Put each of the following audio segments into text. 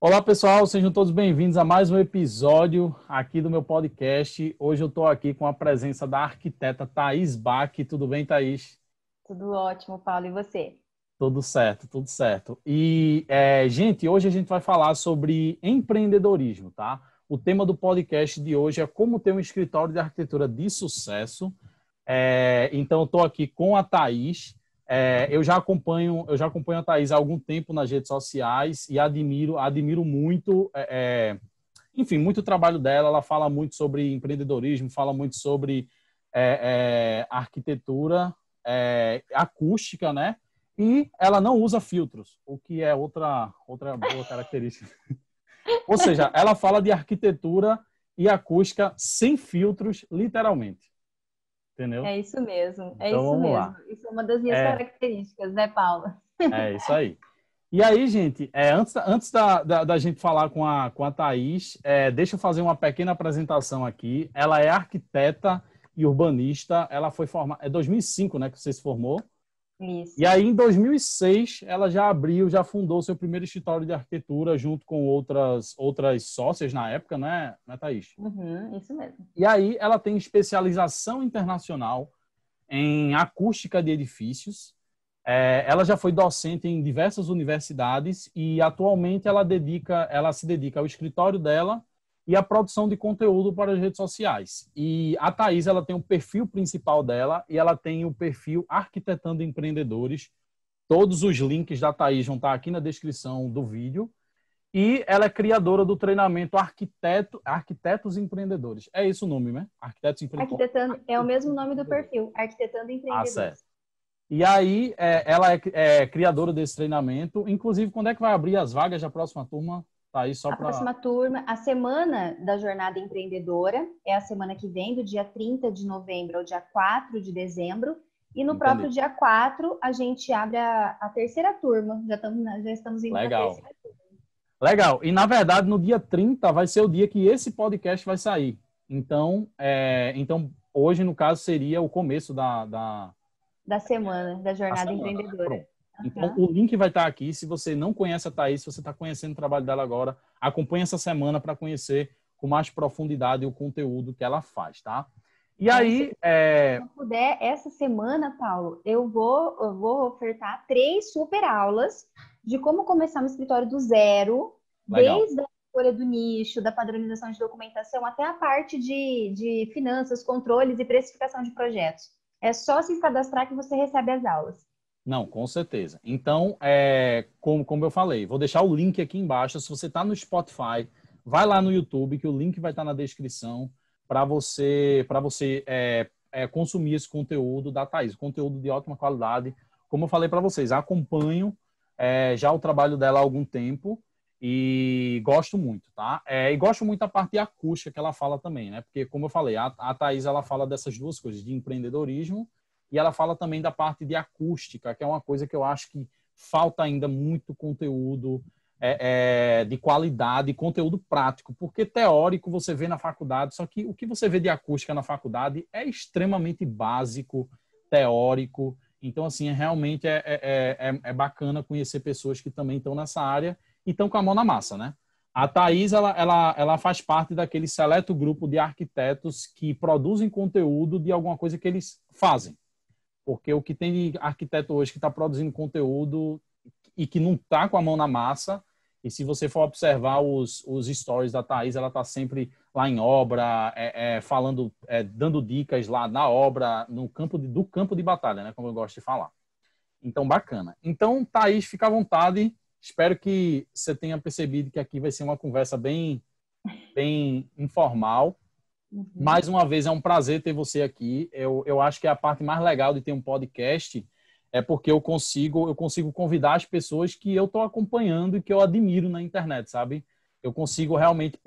Olá, pessoal, sejam todos bem-vindos a mais um episódio aqui do meu podcast. Hoje eu estou aqui com a presença da arquiteta Thaís Bach. Tudo bem, Thaís? Tudo ótimo, Paulo. E você? Tudo certo, tudo certo. E, gente, hoje a gente vai falar sobre empreendedorismo, tá? O tema do podcast de hoje é como ter um escritório de arquitetura de sucesso. Então, eu estou aqui com a Thaís. Eu já acompanho a Thaís há algum tempo nas redes sociais e admiro muito, enfim, muito o trabalho dela. Ela fala muito sobre empreendedorismo, fala muito sobre arquitetura acústica, né? E ela não usa filtros, o que é outra boa característica. Ou seja, ela fala de arquitetura e acústica sem filtros, literalmente. Entendeu? É isso mesmo, é Então isso vamos mesmo. lá. Isso é uma das minhas É, características, né, Paulo? é isso aí. E aí, gente, antes da gente falar com a Thaís, deixa eu fazer uma pequena apresentação aqui. Ela é arquiteta e urbanista. Ela foi formada. É 2005, né, que você se formou. E Isso. aí, em 2006, ela já fundou seu primeiro escritório de arquitetura junto com outras sócias na época, né, Thaís? Uhum, isso mesmo. E aí, ela tem especialização internacional em acústica de edifícios. Ela já foi docente em diversas universidades e atualmente ela se dedica ao escritório dela e à produção de conteúdo para as redes sociais. E a Thaís, ela tem o perfil principal dela e ela tem o perfil Arquitetando Empreendedores. Todos os links da Thaís vão estar aqui na descrição do vídeo. E ela é criadora do treinamento Arquitetos Empreendedores. É esse o nome, né? Arquitetos Empreendedores. Arquitetando é o mesmo nome do perfil, Arquitetando Ah, certo. Empreendedores. E aí, ela é criadora desse treinamento. Inclusive, quando é que vai abrir as vagas da próxima turma? Tá aí só A para... próxima turma, a semana da Jornada Empreendedora, é a semana que vem, do dia 30 de novembro ao dia 4 de dezembro. E no próprio Entender. dia 4, a gente abre a terceira turma. Já estamos indo para a Legal. terceira turma. Legal. E, na verdade, no dia 30 vai ser o dia que esse podcast vai sair. Então hoje, no caso, seria o começo Da semana da da Jornada semana, né? Empreendedora. Pronto. Então, Aham. o link vai estar aqui. Se você não conhece a Thaís, se você está conhecendo o trabalho dela agora, acompanhe essa semana para conhecer com mais profundidade o conteúdo que ela faz, tá? E É isso. aí, Se eu puder, essa semana, Paulo, eu vou ofertar 3 super aulas de como começar no escritório do zero, legal. desde a escolha do nicho, da padronização de documentação, até a parte de finanças, controles e precificação de projetos. É só se cadastrar que você recebe as aulas. Não, com certeza. Então, como eu falei, vou deixar o link aqui embaixo. Se você está no Spotify, vai lá no YouTube, que o link vai estar na descrição para você consumir esse conteúdo da Thaís. Conteúdo de ótima qualidade. Como eu falei para vocês, acompanho já o trabalho dela há algum tempo e gosto muito, tá? E gosto muito da parte de acústica que ela fala também, né? Porque, como eu falei, a Thaís, ela fala dessas duas coisas, de empreendedorismo e ela fala também da parte de acústica, que é uma coisa que eu acho que falta ainda muito conteúdo de qualidade, conteúdo prático, porque teórico você vê na faculdade, só que o que você vê de acústica na faculdade é extremamente básico, teórico. Então, assim, realmente é bacana conhecer pessoas que também estão nessa área e estão com a mão na massa, né? A Thaís, ela faz parte daquele seleto grupo de arquitetos que produzem conteúdo de alguma coisa que eles fazem. Porque o que tem de arquiteto hoje que está produzindo conteúdo e que não está com a mão na massa, e se você for observar os stories da Thaís, ela está sempre lá em obra, falando, dando dicas lá na obra, no do campo de batalha, né? Como eu gosto de falar. Então, bacana. Então, Thaís, fica à vontade. Espero que você tenha percebido que aqui vai ser uma conversa bem informal. Uhum. Mais uma vez, é um prazer ter você aqui. Eu acho que a parte mais legal de ter um podcast é porque eu consigo convidar as pessoas que eu estou acompanhando e que eu admiro na internet, sabe? Eu consigo realmente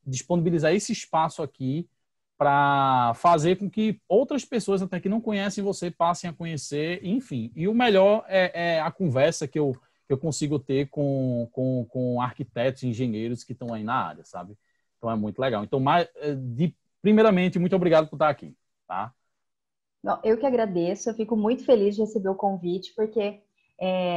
disponibilizar esse espaço aqui para fazer com que outras pessoas, até que não conhecem você, passem a conhecer, enfim. E o melhor é a conversa que eu consigo ter com arquitetos, engenheiros que estão aí na área, sabe? Então é muito legal. Então, primeiramente, muito obrigado por estar aqui, tá? Não, eu que agradeço, eu fico muito feliz de receber o convite, porque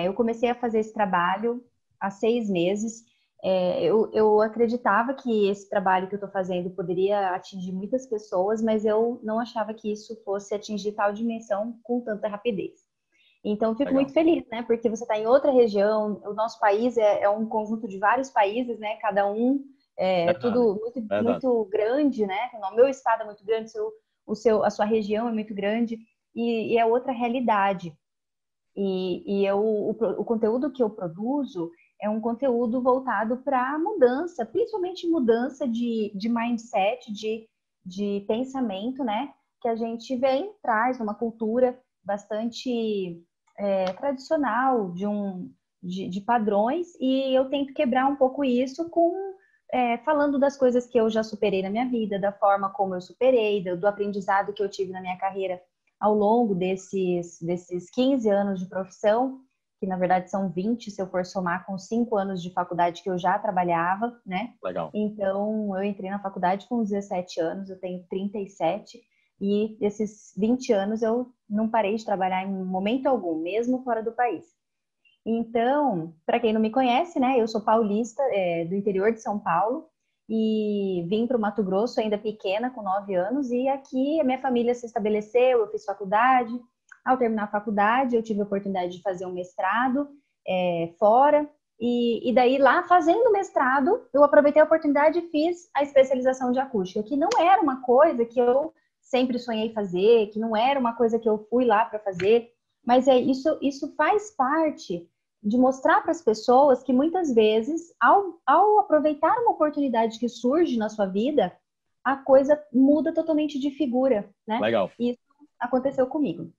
eu comecei a fazer esse trabalho há 6 meses. Eu acreditava que esse trabalho que eu estou fazendo poderia atingir muitas pessoas, mas eu não achava que isso fosse atingir tal dimensão com tanta rapidez. Então, eu fico muito Legal. feliz, né? Porque você está em outra região, o nosso país é um conjunto de vários países, né? Cada um é Verdade. tudo muito, Verdade. muito grande, né? O meu estado é muito grande, a sua região é muito grande e é outra realidade. O conteúdo que eu produzo é um conteúdo voltado para mudança, principalmente mudança de mindset, de pensamento, né? Que a gente traz uma cultura bastante tradicional, de padrões, e eu tento quebrar um pouco isso falando das coisas que eu já superei na minha vida, da forma como eu superei, do aprendizado que eu tive na minha carreira ao longo desses 15 anos de profissão, que na verdade são 20, se eu for somar com 5 anos de faculdade que eu já trabalhava, né? Legal. Então, eu entrei na faculdade com 17 anos, eu tenho 37, e esses 20 anos eu não parei de trabalhar em momento algum, mesmo fora do país. Então, para quem não me conhece, né, eu sou paulista, do interior de São Paulo, e vim para o Mato Grosso ainda pequena, com 9 anos, e aqui a minha família se estabeleceu, eu fiz faculdade. Ao terminar a faculdade, eu tive a oportunidade de fazer um mestrado fora, e daí lá, fazendo mestrado, eu aproveitei a oportunidade e fiz a especialização de acústica, que não era uma coisa que eu sempre sonhei fazer, que não era uma coisa que eu fui lá para fazer, mas isso faz parte de mostrar para as pessoas que muitas vezes, ao aproveitar uma oportunidade que surge na sua vida, a coisa muda totalmente de figura, né? Legal. E isso aconteceu comigo.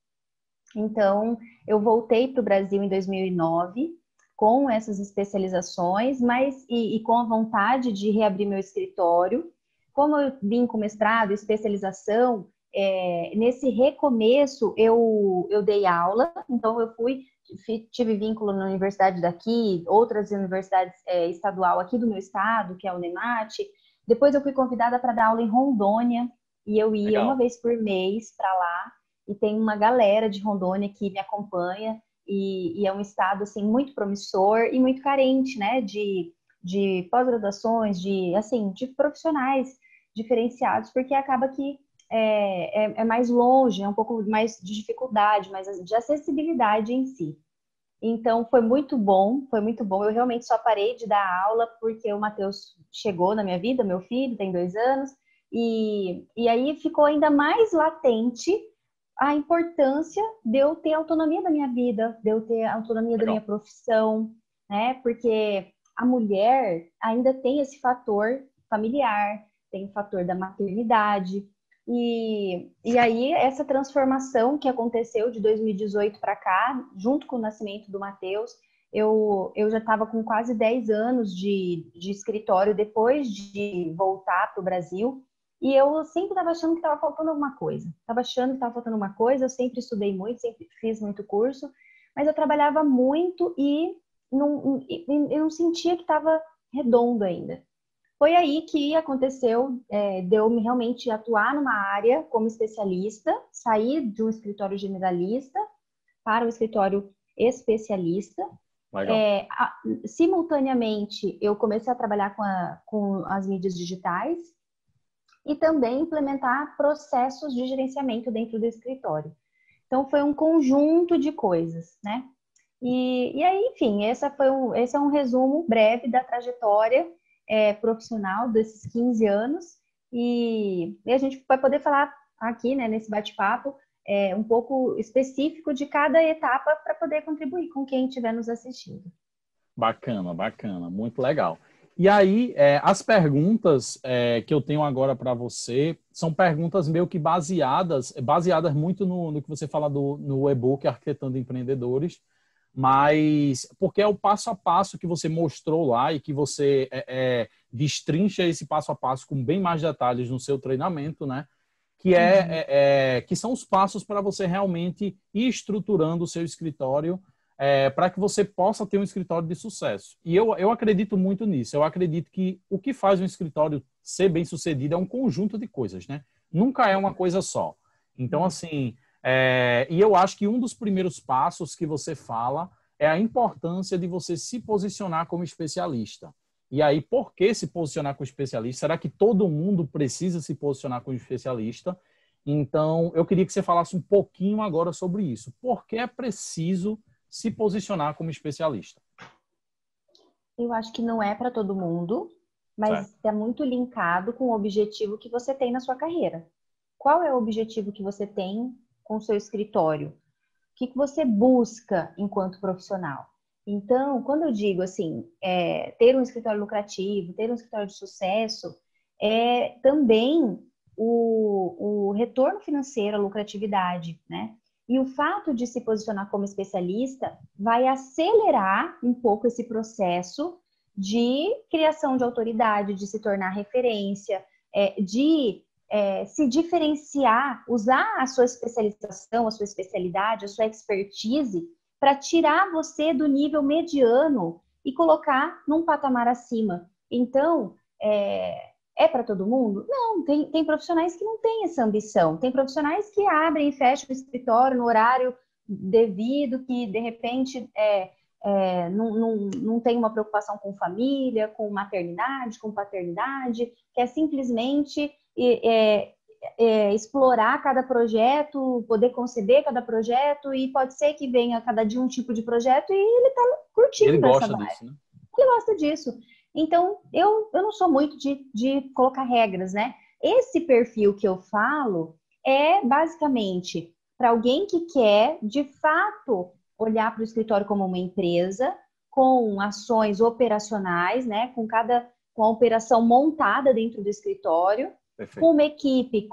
Então, eu voltei para o Brasil em 2009 com essas especializações, mas e com a vontade de reabrir meu escritório. Como eu vim com mestrado, especialização, nesse recomeço eu dei aula, então eu tive vínculo na universidade daqui, outras universidades estadual aqui do meu estado, que é a Unemat. Depois eu fui convidada para dar aula em Rondônia, e eu ia uma Legal. vez por mês para lá, e tem uma galera de Rondônia que me acompanha, e é um estado assim muito promissor e muito carente, né, de pós-graduações, de profissionais diferenciados, porque acaba que é mais longe, é um pouco mais de dificuldade, mas de acessibilidade em si. Então, foi muito bom, foi muito bom. Eu realmente só parei de dar aula porque o Matheus chegou na minha vida, meu filho, tem 2 anos, e aí ficou ainda mais latente a importância de eu ter autonomia da minha vida, de eu ter autonomia da minha Legal. profissão, né? Porque a mulher ainda tem esse fator familiar, tem o fator da maternidade, e aí, essa transformação que aconteceu de 2018 para cá, junto com o nascimento do Matheus, eu já estava com quase 10 anos de escritório depois de voltar para o Brasil, e eu sempre estava achando que estava faltando alguma coisa. Estava achando que estava faltando uma coisa, eu sempre estudei muito, sempre fiz muito curso, mas eu trabalhava muito e eu não sentia que estava redondo ainda. Foi aí que aconteceu, de eu realmente atuar numa área como especialista, sair de um escritório generalista para um escritório especialista. Legal. Simultaneamente, eu comecei a trabalhar com as mídias digitais e também implementar processos de gerenciamento dentro do escritório. Então, foi um conjunto de coisas, né? E aí, enfim, esse é um resumo breve da trajetória profissional desses 15 anos. E a gente vai poder falar aqui, né, nesse bate-papo, um pouco específico de cada etapa para poder contribuir com quem estiver nos assistindo. Bacana, bacana, muito legal. E aí, as perguntas que eu tenho agora para você são perguntas meio que baseadas muito no que você fala no e-book Arquitetando Empreendedores, mas porque é o passo a passo que você mostrou lá e que você destrincha esse passo a passo com bem mais detalhes no seu treinamento, né? Que, Uhum. que são os passos para você realmente ir estruturando o seu escritório para que você possa ter um escritório de sucesso. E eu acredito muito nisso. Eu acredito que o que faz um escritório ser bem sucedido é um conjunto de coisas, né? Nunca é uma coisa só. Então, assim, e eu acho que um dos primeiros passos que você fala é a importância de você se posicionar como especialista. E aí, por que se posicionar como especialista? Será que todo mundo precisa se posicionar como especialista? Então, eu queria que você falasse um pouquinho agora sobre isso. Por que é preciso se posicionar como especialista? Eu acho que não é para todo mundo, mas Certo. está muito linkado com o objetivo que você tem na sua carreira. Qual é o objetivo que você tem com o seu escritório? O que você busca enquanto profissional? Então, quando eu digo assim, ter um escritório lucrativo, ter um escritório de sucesso, é também o retorno financeiro, a lucratividade, né? E o fato de se posicionar como especialista vai acelerar um pouco esse processo de criação de autoridade, de se tornar referência, de se diferenciar, usar a sua especialização, a sua especialidade, a sua expertise para tirar você do nível mediano e colocar num patamar acima. Então, para todo mundo? Não, tem profissionais que não têm essa ambição. Tem profissionais que abrem e fecham o escritório no horário devido, que de repente não tem uma preocupação com família, com maternidade, com paternidade, quer simplesmente explorar cada projeto, poder conceber cada projeto, e pode ser que venha a cada dia um tipo de projeto e ele está Ele curtindo essa gosta vibe. disso, né? Ele gosta disso. Então, eu não sou muito de colocar regras, né? Esse perfil que eu falo é basicamente para alguém que quer, de fato, olhar para o escritório como uma empresa, com ações operacionais, né? Com a operação montada dentro do escritório, Perfeito. com uma equipe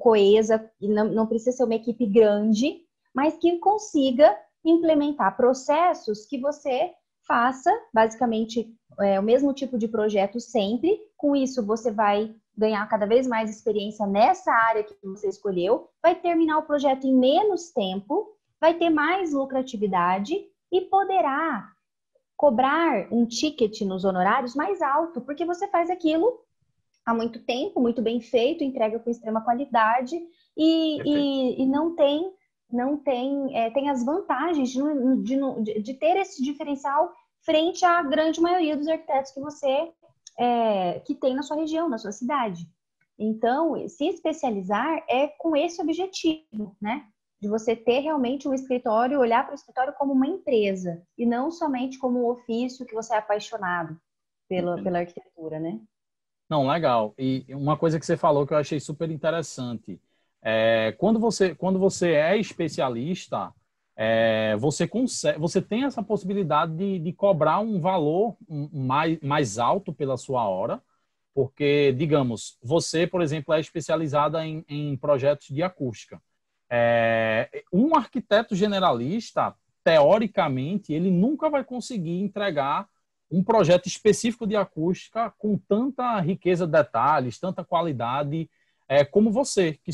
coesa, e não precisa ser uma equipe grande, mas que consiga implementar processos que você faça, basicamente, o mesmo tipo de projeto sempre. Com isso, você vai ganhar cada vez mais experiência nessa área que você escolheu, vai terminar o projeto em menos tempo, vai ter mais lucratividade e poderá cobrar um ticket nos honorários mais alto, porque você faz aquilo há muito tempo, muito bem feito, entrega com extrema qualidade e tem as vantagens de ter esse diferencial frente à grande maioria dos arquitetos que tem na sua região, na sua cidade. Então, se especializar é com esse objetivo, né? De você ter realmente um escritório, olhar para o escritório como uma empresa e não somente como um ofício que você é apaixonado pela arquitetura, né? Não, legal. E uma coisa que você falou que eu achei super interessante. Quando você é especialista, você tem essa possibilidade de cobrar um valor mais alto pela sua hora, porque, digamos, você, por exemplo, é especializada em projetos de acústica. Um arquiteto generalista, teoricamente, ele nunca vai conseguir entregar um projeto específico de acústica com tanta riqueza de detalhes, tanta qualidade, como você, que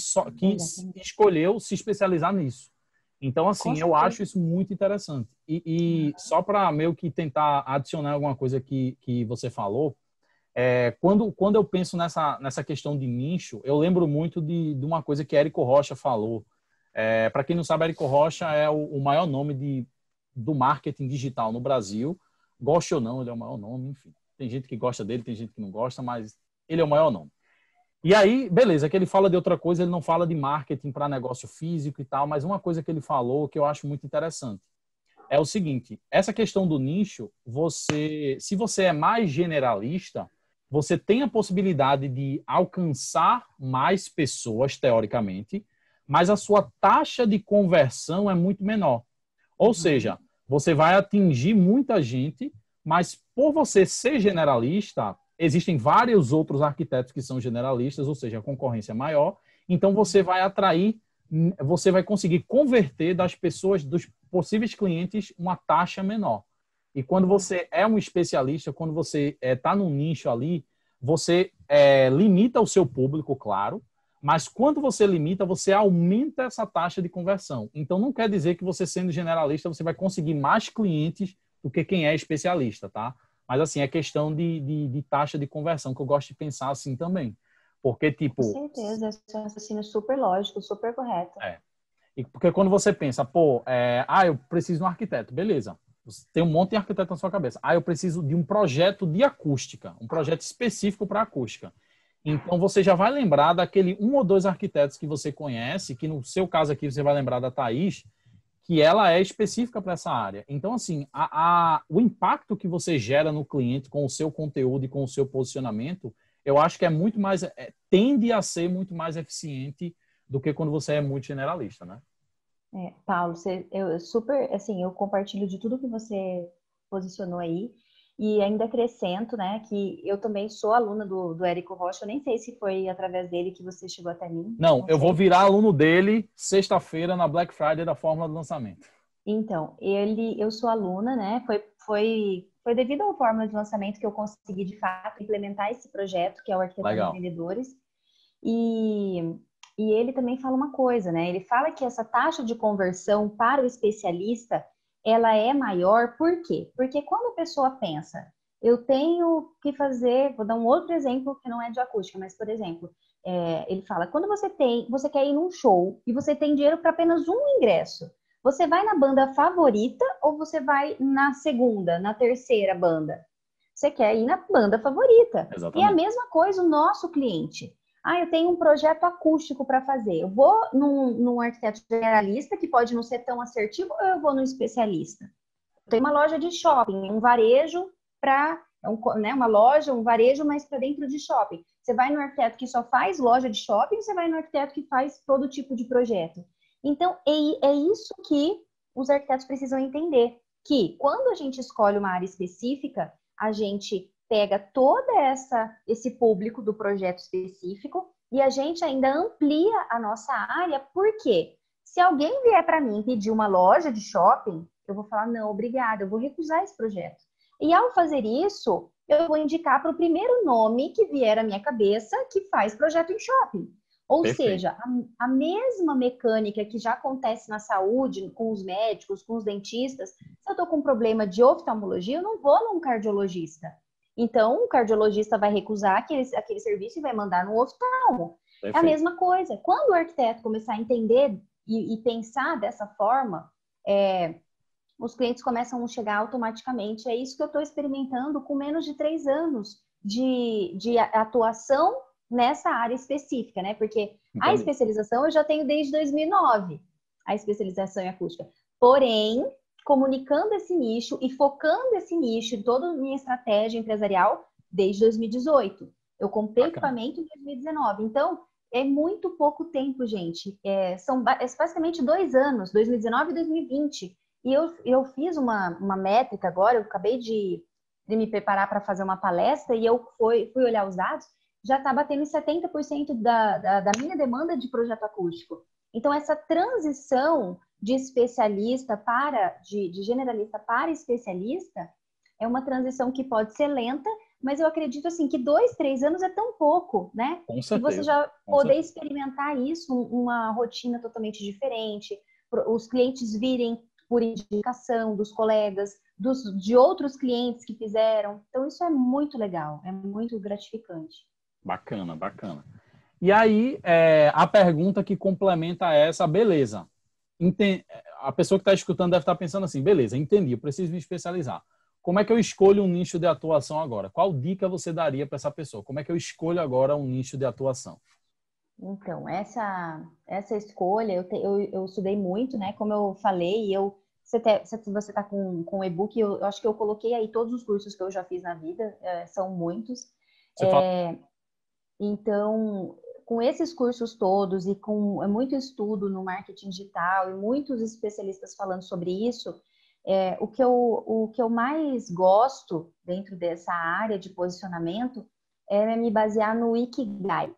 escolheu se especializar nisso. Então, assim, eu acho isso muito interessante. E só para meio que tentar adicionar alguma coisa que você falou, quando eu penso nessa questão de nicho, eu lembro muito de uma coisa que Érico Rocha falou. Para quem não sabe, Érico Rocha é o maior nome do marketing digital no Brasil. Goste ou não, ele é o maior nome, enfim. Tem gente que gosta dele, tem gente que não gosta, mas ele é o maior nome. E aí, beleza, que ele fala de outra coisa, ele não fala de marketing para negócio físico e tal, mas uma coisa que ele falou que eu acho muito interessante é o seguinte: essa questão do nicho, se você é mais generalista, você tem a possibilidade de alcançar mais pessoas, teoricamente, mas a sua taxa de conversão é muito menor. Ou seja, você vai atingir muita gente, mas por você ser generalista, existem vários outros arquitetos que são generalistas, ou seja, a concorrência é maior, então você vai conseguir converter das pessoas, dos possíveis clientes, uma taxa menor. E quando você é um especialista, quando você está num nicho ali, você limita o seu público, claro, mas quando você limita, você aumenta essa taxa de conversão. Então, não quer dizer que você, sendo generalista, você vai conseguir mais clientes do que quem é especialista, tá? Mas, assim, é questão de taxa de conversão, que eu gosto de pensar assim também. Porque, tipo... Com certeza, esse é um raciocínio super lógico, super correto. Porque quando você pensa, eu preciso de um arquiteto, beleza. Você tem um monte de arquiteto na sua cabeça. Ah, eu preciso de um projeto de acústica, um projeto específico para acústica. Então, você já vai lembrar daquele um ou dois arquitetos que você conhece, que no seu caso aqui você vai lembrar da Thaís, que ela é específica para essa área. Então, assim, o impacto que você gera no cliente com o seu conteúdo e com o seu posicionamento, eu acho que é muito mais, tende a ser muito mais eficiente do que quando você é muito generalista, né? Paulo, eu super, assim, eu compartilho de tudo que você posicionou aí e ainda acrescento, né, que eu também sou aluna do Érico Rocha, eu nem sei se foi através dele que você chegou até mim, Não, não eu vou sei. virar aluno dele sexta-feira na Black Friday da Fórmula do Lançamento. Então, eu sou aluna, né, foi devido à fórmula de lançamento que eu consegui, de fato, implementar esse projeto, que é o Arquitetando Legal. Vendedores, e, e ele também fala uma coisa, né? Ele fala que essa taxa de conversão para o especialista, ela é maior, por quê? Porque quando a pessoa pensa, eu tenho que fazer, vou dar um outro exemplo que não é de acústica, mas, por exemplo, ele fala, quando você quer ir num show e você tem dinheiro para apenas um ingresso, você vai na banda favorita ou você vai na segunda, na terceira banda? Você quer ir na banda favorita. E é a Exatamente. mesma coisa o nosso cliente. Ah, eu tenho um projeto acústico para fazer. Eu vou num arquiteto generalista, que pode não ser tão assertivo, ou eu vou num especialista? Tem uma loja de shopping, um varejo para, né, uma loja, um varejo, mas para dentro de shopping. Você vai no arquiteto que só faz loja de shopping, você vai no arquiteto que faz todo tipo de projeto. Então, é isso que os arquitetos precisam entender, que quando a gente escolhe uma área específica, a gente pega esse público do projeto específico e a gente ainda amplia a nossa área, porque se alguém vier para mim pedir uma loja de shopping, eu vou falar, não, obrigada, eu vou recusar esse projeto. E ao fazer isso, eu vou indicar para o primeiro nome que vier à minha cabeça que faz projeto em shopping. Ou Perfeito. seja, a mesma mecânica que já acontece na saúde, com os médicos, com os dentistas, se eu estou com um problema de oftalmologia, eu não vou num cardiologista. Então, o cardiologista vai recusar aquele serviço e vai mandar no oftalmo. É a Perfeito. mesma coisa. Quando o arquiteto começar a entender e pensar dessa forma, os clientes começam a chegar automaticamente. É isso que eu estou experimentando com menos de 3 anos de atuação nessa área específica, né? Porque a Entendi. especialização eu já tenho desde 2009, a especialização em acústica. Porém, comunicando esse nicho e focando esse nicho em toda a minha estratégia empresarial desde 2018. Eu comprei Bacana. equipamento em 2019. Então, é muito pouco tempo, gente. São basicamente 2 anos, 2019 e 2020. E eu fiz uma métrica agora, eu acabei de me preparar para fazer uma palestra e eu fui olhar os dados, já está batendo em 70% da minha demanda de projeto acústico. Então, essa transição de especialista de generalista para especialista, é uma transição que pode ser lenta, mas eu acredito assim que 2, 3 anos é tão pouco, né? Com E você certeza. já Com poder certeza. experimentar isso, uma rotina totalmente diferente, os clientes virem por indicação dos colegas, de outros clientes que fizeram. Então, isso é muito legal, é muito gratificante. Bacana, bacana. E aí, a pergunta que complementa essa, beleza. A pessoa que está escutando deve estar pensando assim, beleza, entendi, eu preciso me especializar. Como é que eu escolho um nicho de atuação agora? Qual dica você daria para essa pessoa? Como é que eu escolho agora um nicho de atuação? Então, essa escolha, eu estudei muito, né? Como eu falei, você tá com o e-book, eu acho que eu coloquei aí todos os cursos que eu já fiz na vida, são muitos. Você fala, Então, com esses cursos todos e com muito estudo no marketing digital e muitos especialistas falando sobre isso, o que eu mais gosto dentro dessa área de posicionamento é me basear no Ikigai,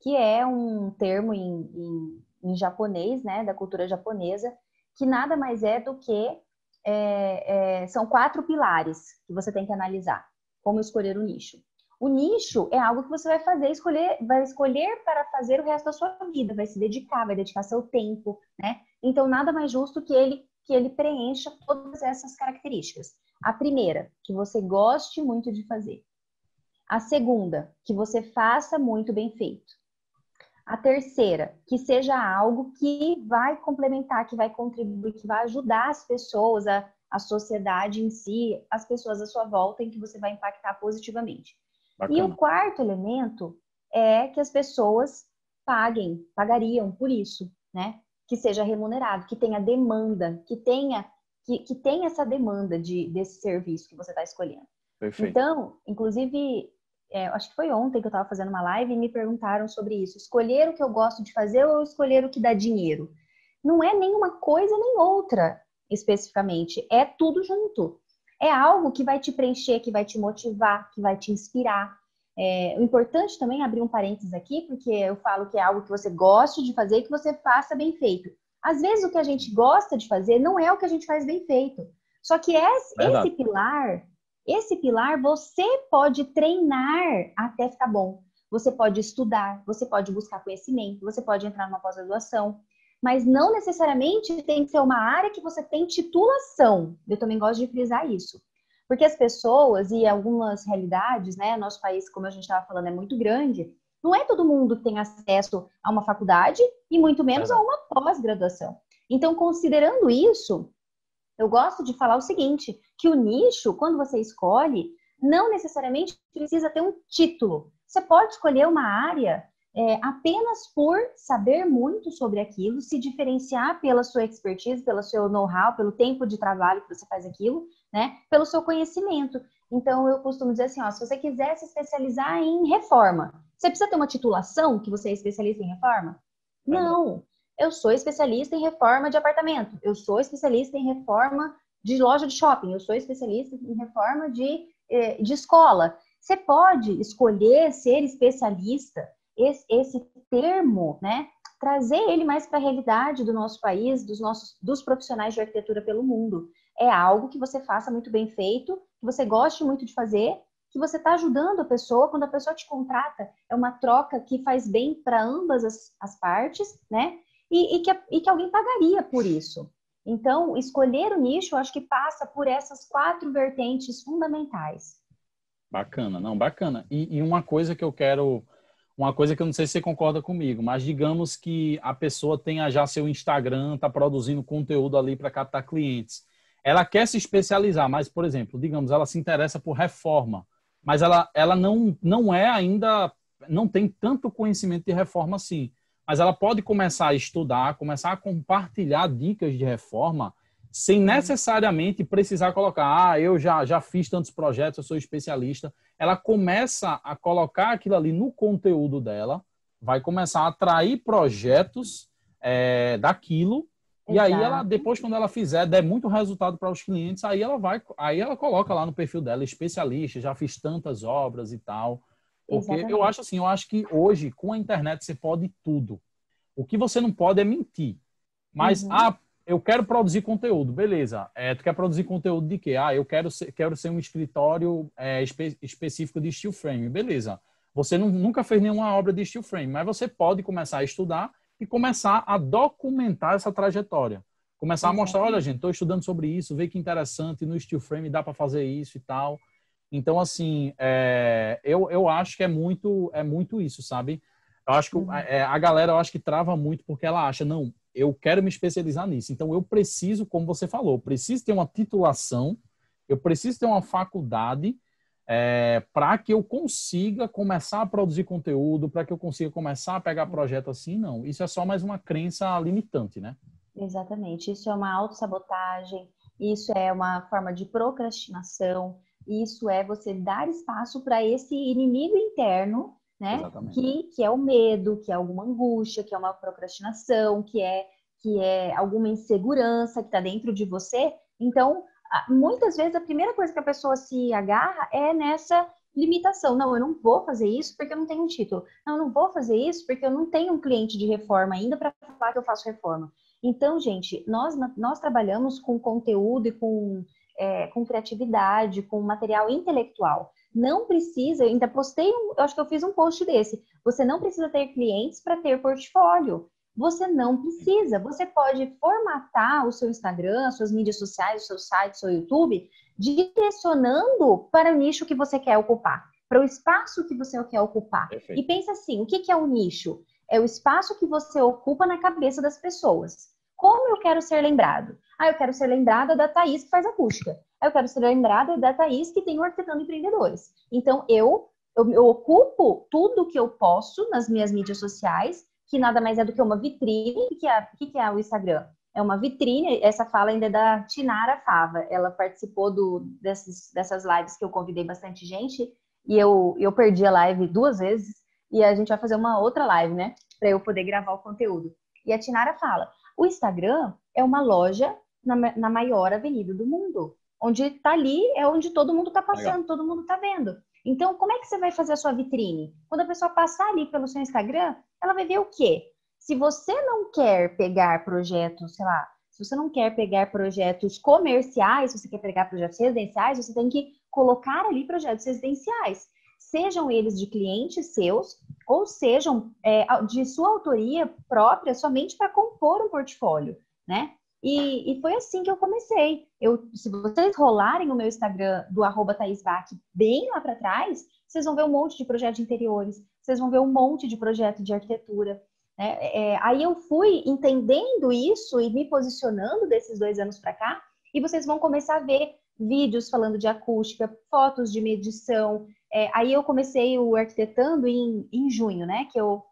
que é um termo em japonês, né, da cultura japonesa, que nada mais é do que são 4 pilares que você tem que analisar, como escolher o nicho. O nicho é algo que você vai escolher para fazer o resto da sua vida, vai se dedicar, vai dedicar seu tempo, né? Então, nada mais justo que ele preencha todas essas características. A primeira, que você goste muito de fazer. A segunda, que você faça muito bem feito. A terceira, que seja algo que vai complementar, que vai contribuir, que vai ajudar as pessoas a sociedade em si, as pessoas à sua volta em que você vai impactar positivamente. Bacana. E o quarto elemento é que as pessoas pagariam por isso, né? Que seja remunerado, que tenha demanda, que tenha essa demanda desse serviço que você está escolhendo. Perfeito. Então, inclusive, acho que foi ontem que eu estava fazendo uma live e me perguntaram sobre isso. Escolher o que eu gosto de fazer ou escolher o que dá dinheiro? Não é nenhuma coisa nem outra, especificamente. É tudo junto. É algo que vai te preencher, que vai te motivar, que vai te inspirar. O importante também é abrir um parênteses aqui, porque eu falo que é algo que você goste de fazer e que você faça bem feito. Às vezes o que a gente gosta de fazer não é o que a gente faz bem feito. Só que esse pilar você pode treinar até ficar bom. Você pode estudar, você pode buscar conhecimento, você pode entrar numa pós-graduação. Mas não necessariamente tem que ser uma área que você tem titulação. Eu também gosto de frisar isso. Porque as pessoas e algumas realidades, né? Nosso país, como a gente estava falando, é muito grande. Não é todo mundo que tem acesso a uma faculdade e muito menos a uma pós-graduação. Então, considerando isso, eu gosto de falar o seguinte, que o nicho, quando você escolhe, não necessariamente precisa ter um título. Você pode escolher uma área apenas por saber muito sobre aquilo, se diferenciar pela sua expertise, pelo seu know-how, pelo tempo de trabalho que você faz aquilo, né? Pelo seu conhecimento. Então, eu costumo dizer assim, ó, se você quiser se especializar em reforma, você precisa ter uma titulação que você é especialista em reforma? Não. Eu sou especialista em reforma de apartamento. Eu sou especialista em reforma de loja de shopping. Eu sou especialista em reforma de escola. Você pode escolher ser especialista, esse termo, né? Trazer ele mais para a realidade do nosso país, dos profissionais de arquitetura pelo mundo. É algo que você faça muito bem feito, que você goste muito de fazer, que você está ajudando a pessoa, quando a pessoa te contrata, é uma troca que faz bem para ambas as partes, né? E que alguém pagaria por isso. Então, escolher o nicho, eu acho que passa por essas 4 vertentes fundamentais. Bacana, não, bacana. E uma coisa que eu quero, uma coisa que eu não sei se você concorda comigo, mas digamos que a pessoa tenha já seu Instagram, está produzindo conteúdo ali para captar clientes. Ela quer se especializar, mas, por exemplo, digamos, ela se interessa por reforma, mas ela não é ainda, não tem tanto conhecimento de reforma assim. Mas ela pode começar a estudar, começar a compartilhar dicas de reforma, sem necessariamente precisar colocar, eu já fiz tantos projetos, eu sou especialista. Ela começa a colocar aquilo ali no conteúdo dela, vai começar a atrair projetos daquilo, e aí ela, depois, quando ela fizer, der muito resultado para os clientes, aí ela coloca lá no perfil dela, especialista, já fiz tantas obras e tal. Porque eu acho que hoje, com a internet, você pode tudo. O que você não pode é mentir. Mas, eu quero produzir conteúdo, beleza. Tu quer produzir conteúdo de quê? Eu quero ser um escritório específico de steel frame, beleza. Você nunca fez nenhuma obra de steel frame, mas você pode começar a estudar e começar a documentar essa trajetória. Começar a mostrar, olha, gente, estou estudando sobre isso, vê que interessante, no steel frame dá para fazer isso e tal. Então, assim, eu acho que é muito isso, sabe? Eu acho que a galera, eu acho que trava muito porque ela acha, não, eu quero me especializar nisso. Então, eu preciso, como você falou, eu preciso ter uma titulação, eu preciso ter uma faculdade para que eu consiga começar a produzir conteúdo, para que eu consiga começar a pegar projeto assim, não. Isso é só mais uma crença limitante, né? Exatamente. Isso é uma autossabotagem, isso é uma forma de procrastinação, isso é você dar espaço para esse inimigo interno, né? Que é o medo, que é alguma angústia, que é uma procrastinação, que é alguma insegurança que está dentro de você. Então, muitas vezes a primeira coisa que a pessoa se agarra é nessa limitação. Não, eu não vou fazer isso porque eu não tenho um título. Não, eu não vou fazer isso porque eu não tenho um cliente de reforma ainda para falar que eu faço reforma. Então, gente, nós trabalhamos com conteúdo e com criatividade, com material intelectual. Não precisa, eu ainda postei, eu acho que eu fiz um post desse. Você não precisa ter clientes para ter portfólio. Você não precisa. Você pode formatar o seu Instagram, as suas mídias sociais, o seu site, o seu YouTube, direcionando para o nicho que você quer ocupar, para o espaço que você quer ocupar. Perfeito. E pensa assim, o que é o nicho? É o espaço que você ocupa na cabeça das pessoas. Como eu quero ser lembrado? Ah, eu quero ser lembrada da Thaís que faz acústica. Ah, eu quero ser lembrada da Thaís que tem o Arquitetando Empreendedores. Então, eu ocupo tudo que eu posso nas minhas mídias sociais, que nada mais é do que uma vitrine. O que é o Instagram? É uma vitrine. Essa fala ainda é da Tinara Fava. Ela participou dessas lives que eu convidei bastante gente, e eu perdi a live 2 vezes, e a gente vai fazer uma outra live, né? Para eu poder gravar o conteúdo. E a Tinara fala, o Instagram é uma loja na maior avenida do mundo. Onde está ali é onde todo mundo está passando, Legal. todo mundo está vendo. Então, como é que você vai fazer a sua vitrine? Quando a pessoa passar ali pelo seu Instagram, ela vai ver o quê? Se você não quer pegar projetos, sei lá, se você não quer pegar projetos comerciais, se você quer pegar projetos residenciais, você tem que colocar ali projetos residenciais. Sejam eles de clientes seus, ou sejam de sua autoria própria, somente para compor um portfólio, né? E foi assim que eu comecei. Se vocês rolarem o meu Instagram do @ThaísBach bem lá para trás, vocês vão ver um monte de projetos de interiores, vocês vão ver um monte de projeto de arquitetura. Né? Aí eu fui entendendo isso e me posicionando desses 2 anos para cá, e vocês vão começar a ver vídeos falando de acústica, fotos de medição. Aí eu comecei o Arquitetando em junho, né? Que eu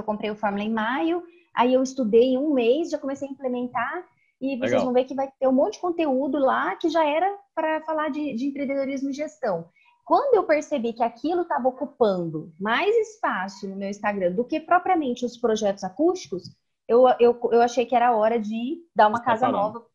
comprei o Fórmula em maio. Aí eu estudei em um mês, já comecei a implementar, e vocês vão Legal. ver que vai ter um monte de conteúdo lá que já era para falar de empreendedorismo e gestão. Quando eu percebi que aquilo estava ocupando mais espaço no meu Instagram do que propriamente os projetos acústicos, eu achei que era hora de dar uma casa Separando. nova,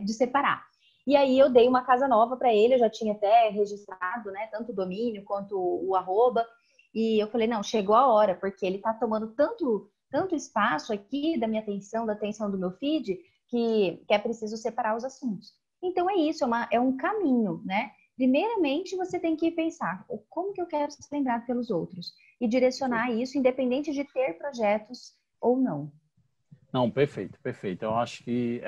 de separar. E aí eu dei uma casa nova para ele, eu já tinha até registrado, né, tanto o domínio quanto o arroba, e eu falei, não, chegou a hora, porque ele está tomando tanto espaço aqui da minha atenção, da atenção do meu feed, que é preciso separar os assuntos. Então é isso, é um caminho, né? Primeiramente, você tem que pensar como que eu quero ser lembrado pelos outros e direcionar isso, independente de ter projetos ou não. Não, perfeito, perfeito. Eu acho que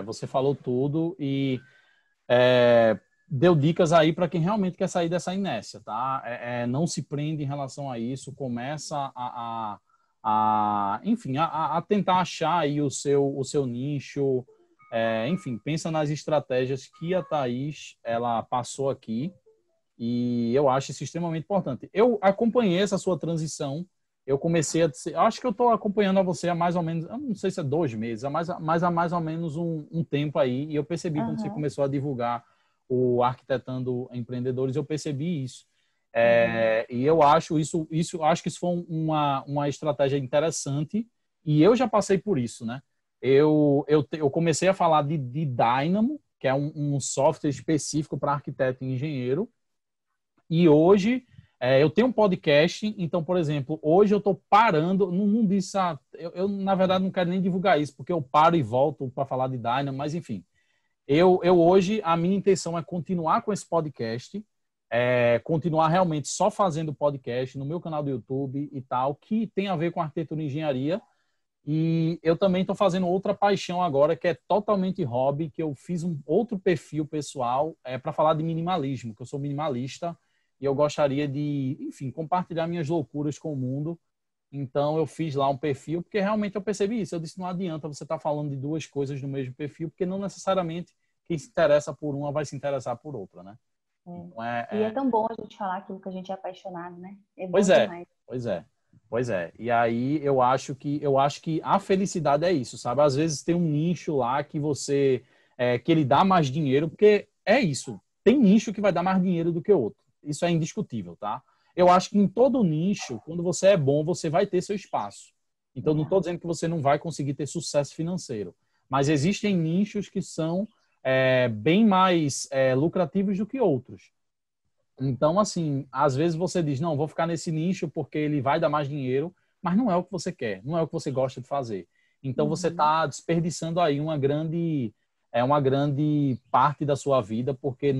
você falou tudo e deu dicas aí para quem realmente quer sair dessa inércia, tá? Não se prende em relação a isso, começa enfim, a tentar achar aí o seu nicho, enfim, pensa nas estratégias que a Thaís, ela passou aqui, e eu acho isso extremamente importante. Eu acompanhei essa sua transição. Eu comecei acho que eu estou acompanhando a você há mais ou menos, eu não sei se é 2 meses, mas há mais ou menos um tempo aí. E eu percebi quando você Uhum, começou a divulgar o Arquitetando Empreendedores, eu percebi isso. uhum, E eu acho acho que isso foi uma estratégia interessante. E eu já passei por isso, né? Eu comecei a falar de Dynamo, que é um software específico para arquiteto e engenheiro. E hoje eu tenho um podcast, então, por exemplo, hoje eu estou parando, não disse, na verdade não quero nem divulgar isso, porque eu paro e volto para falar de Dynamo, mas enfim, eu hoje, a minha intenção é continuar com esse podcast, continuar realmente só fazendo podcast no meu canal do YouTube e tal, que tem a ver com arquitetura e engenharia. E eu também estou fazendo outra paixão agora, que é totalmente hobby, que eu fiz um outro perfil pessoal para falar de minimalismo, que eu sou minimalista e eu gostaria de, enfim, compartilhar minhas loucuras com o mundo. Então eu fiz lá um perfil, porque realmente eu percebi isso. Eu disse, não adianta você estar falando de duas coisas no mesmo perfil, porque não necessariamente quem se interessa por uma vai se interessar por outra, né? Então, E é tão bom a gente falar aquilo que a gente é apaixonado, né? É bom Pois é, demais. pois é, pois é. E aí eu acho que a felicidade é isso, sabe? Às vezes tem um nicho lá que ele dá mais dinheiro, porque é isso. Tem nicho que vai dar mais dinheiro do que outro. Isso é indiscutível, tá? Eu acho que em todo nicho, quando você é bom, você vai ter seu espaço. Então não estou dizendo que você não vai conseguir ter sucesso financeiro, mas existem nichos que são bem mais lucrativos do que outros. Então, assim, às vezes você diz, não, vou ficar nesse nicho porque ele vai dar mais dinheiro, mas não é o que você quer, não é o que você gosta de fazer. Então, você Uhum. está desperdiçando aí uma grande parte da sua vida, porque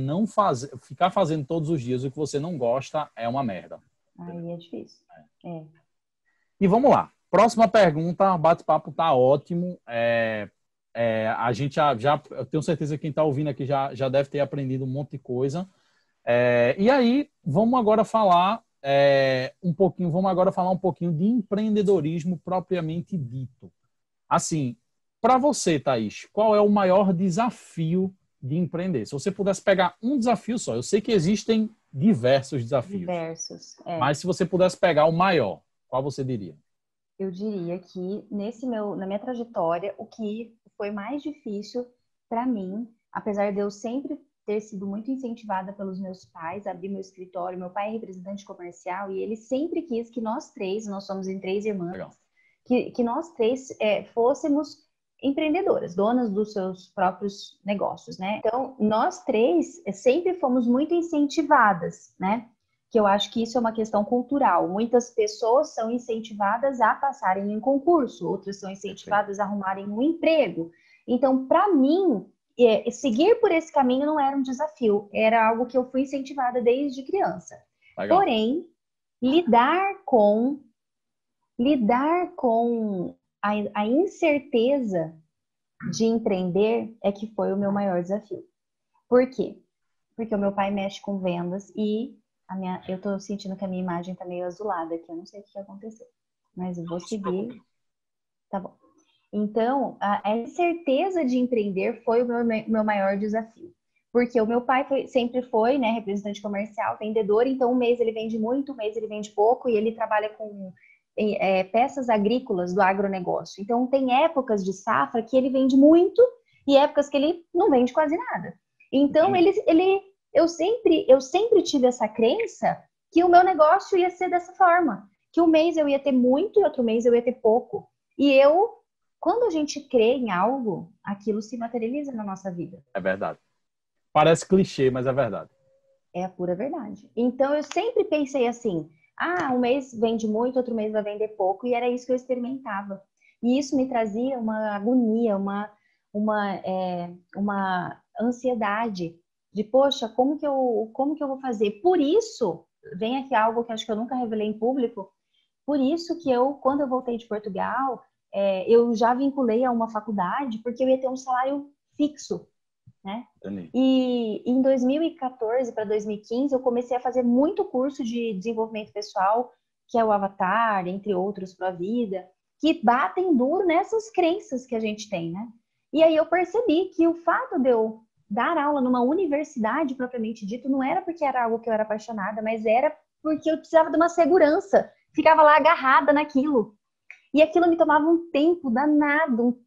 ficar fazendo todos os dias o que você não gosta é uma merda. Entendeu? Aí é difícil. É. E vamos lá. Próxima pergunta, o bate-papo tá ótimo. A gente eu tenho certeza que quem está ouvindo aqui já deve ter aprendido um monte de coisa. E aí, vamos agora falar um pouquinho de empreendedorismo propriamente dito. Assim, Para você, Thaís, qual é o maior desafio de empreender? Se você pudesse pegar um desafio só, eu sei que existem diversos desafios, Diversos, mas se você pudesse pegar o maior, qual você diria? Eu diria que na minha trajetória, o que foi mais difícil para mim, apesar de eu sempre ter sido muito incentivada pelos meus pais, abrir meu escritório, meu pai é representante comercial e ele sempre quis que nós três, nós somos em três irmãs, Legal. que nós três fôssemos empreendedoras, donas dos seus próprios negócios, né? Então, nós três sempre fomos muito incentivadas, né? Que eu acho que isso é uma questão cultural. Muitas pessoas são incentivadas a passarem em concurso, outras são incentivadas a arrumarem um emprego. Então, para mim, seguir por esse caminho não era um desafio, era algo que eu fui incentivada desde criança. Legal. Porém, lidar com a incerteza de empreender é que foi o meu maior desafio. Por quê? Porque o meu pai mexe com vendas e eu tô sentindo que a minha imagem tá meio azulada aqui, eu não sei o que aconteceu, mas eu vou seguir. Tá bom. Então, a incerteza de empreender foi o meu maior desafio. Porque o meu pai sempre foi, né, representante comercial, vendedor, então um mês ele vende muito, um mês ele vende pouco, e ele trabalha com peças agrícolas do agronegócio. Então, tem épocas de safra que ele vende muito e épocas que ele não vende quase nada. Então, eu sempre tive essa crença que o meu negócio ia ser dessa forma, que um mês eu ia ter muito e outro mês eu ia ter pouco. E quando a gente crê em algo, aquilo se materializa na nossa vida. É verdade. Parece clichê, mas é verdade. É a pura verdade. Então, eu sempre pensei assim, um mês vende muito, outro mês vai vender pouco, e era isso que eu experimentava. E isso me trazia uma agonia, uma ansiedade de, poxa, como que eu vou fazer? Por isso, vem aqui algo que acho que eu nunca revelei em público, por isso que quando eu voltei de Portugal, eu já vinculei a uma faculdade, porque eu ia ter um salário fixo, né? E em 2014 para 2015, eu comecei a fazer muito curso de desenvolvimento pessoal, que é o Avatar, entre outros, para a vida, que batem duro nessas crenças que a gente tem, né? E aí eu percebi que o fato de eu dar aula numa universidade, propriamente dito, não era porque era algo que eu era apaixonada, mas era porque eu precisava de uma segurança. Ficava lá agarrada naquilo. E aquilo me tomava um tempo danado,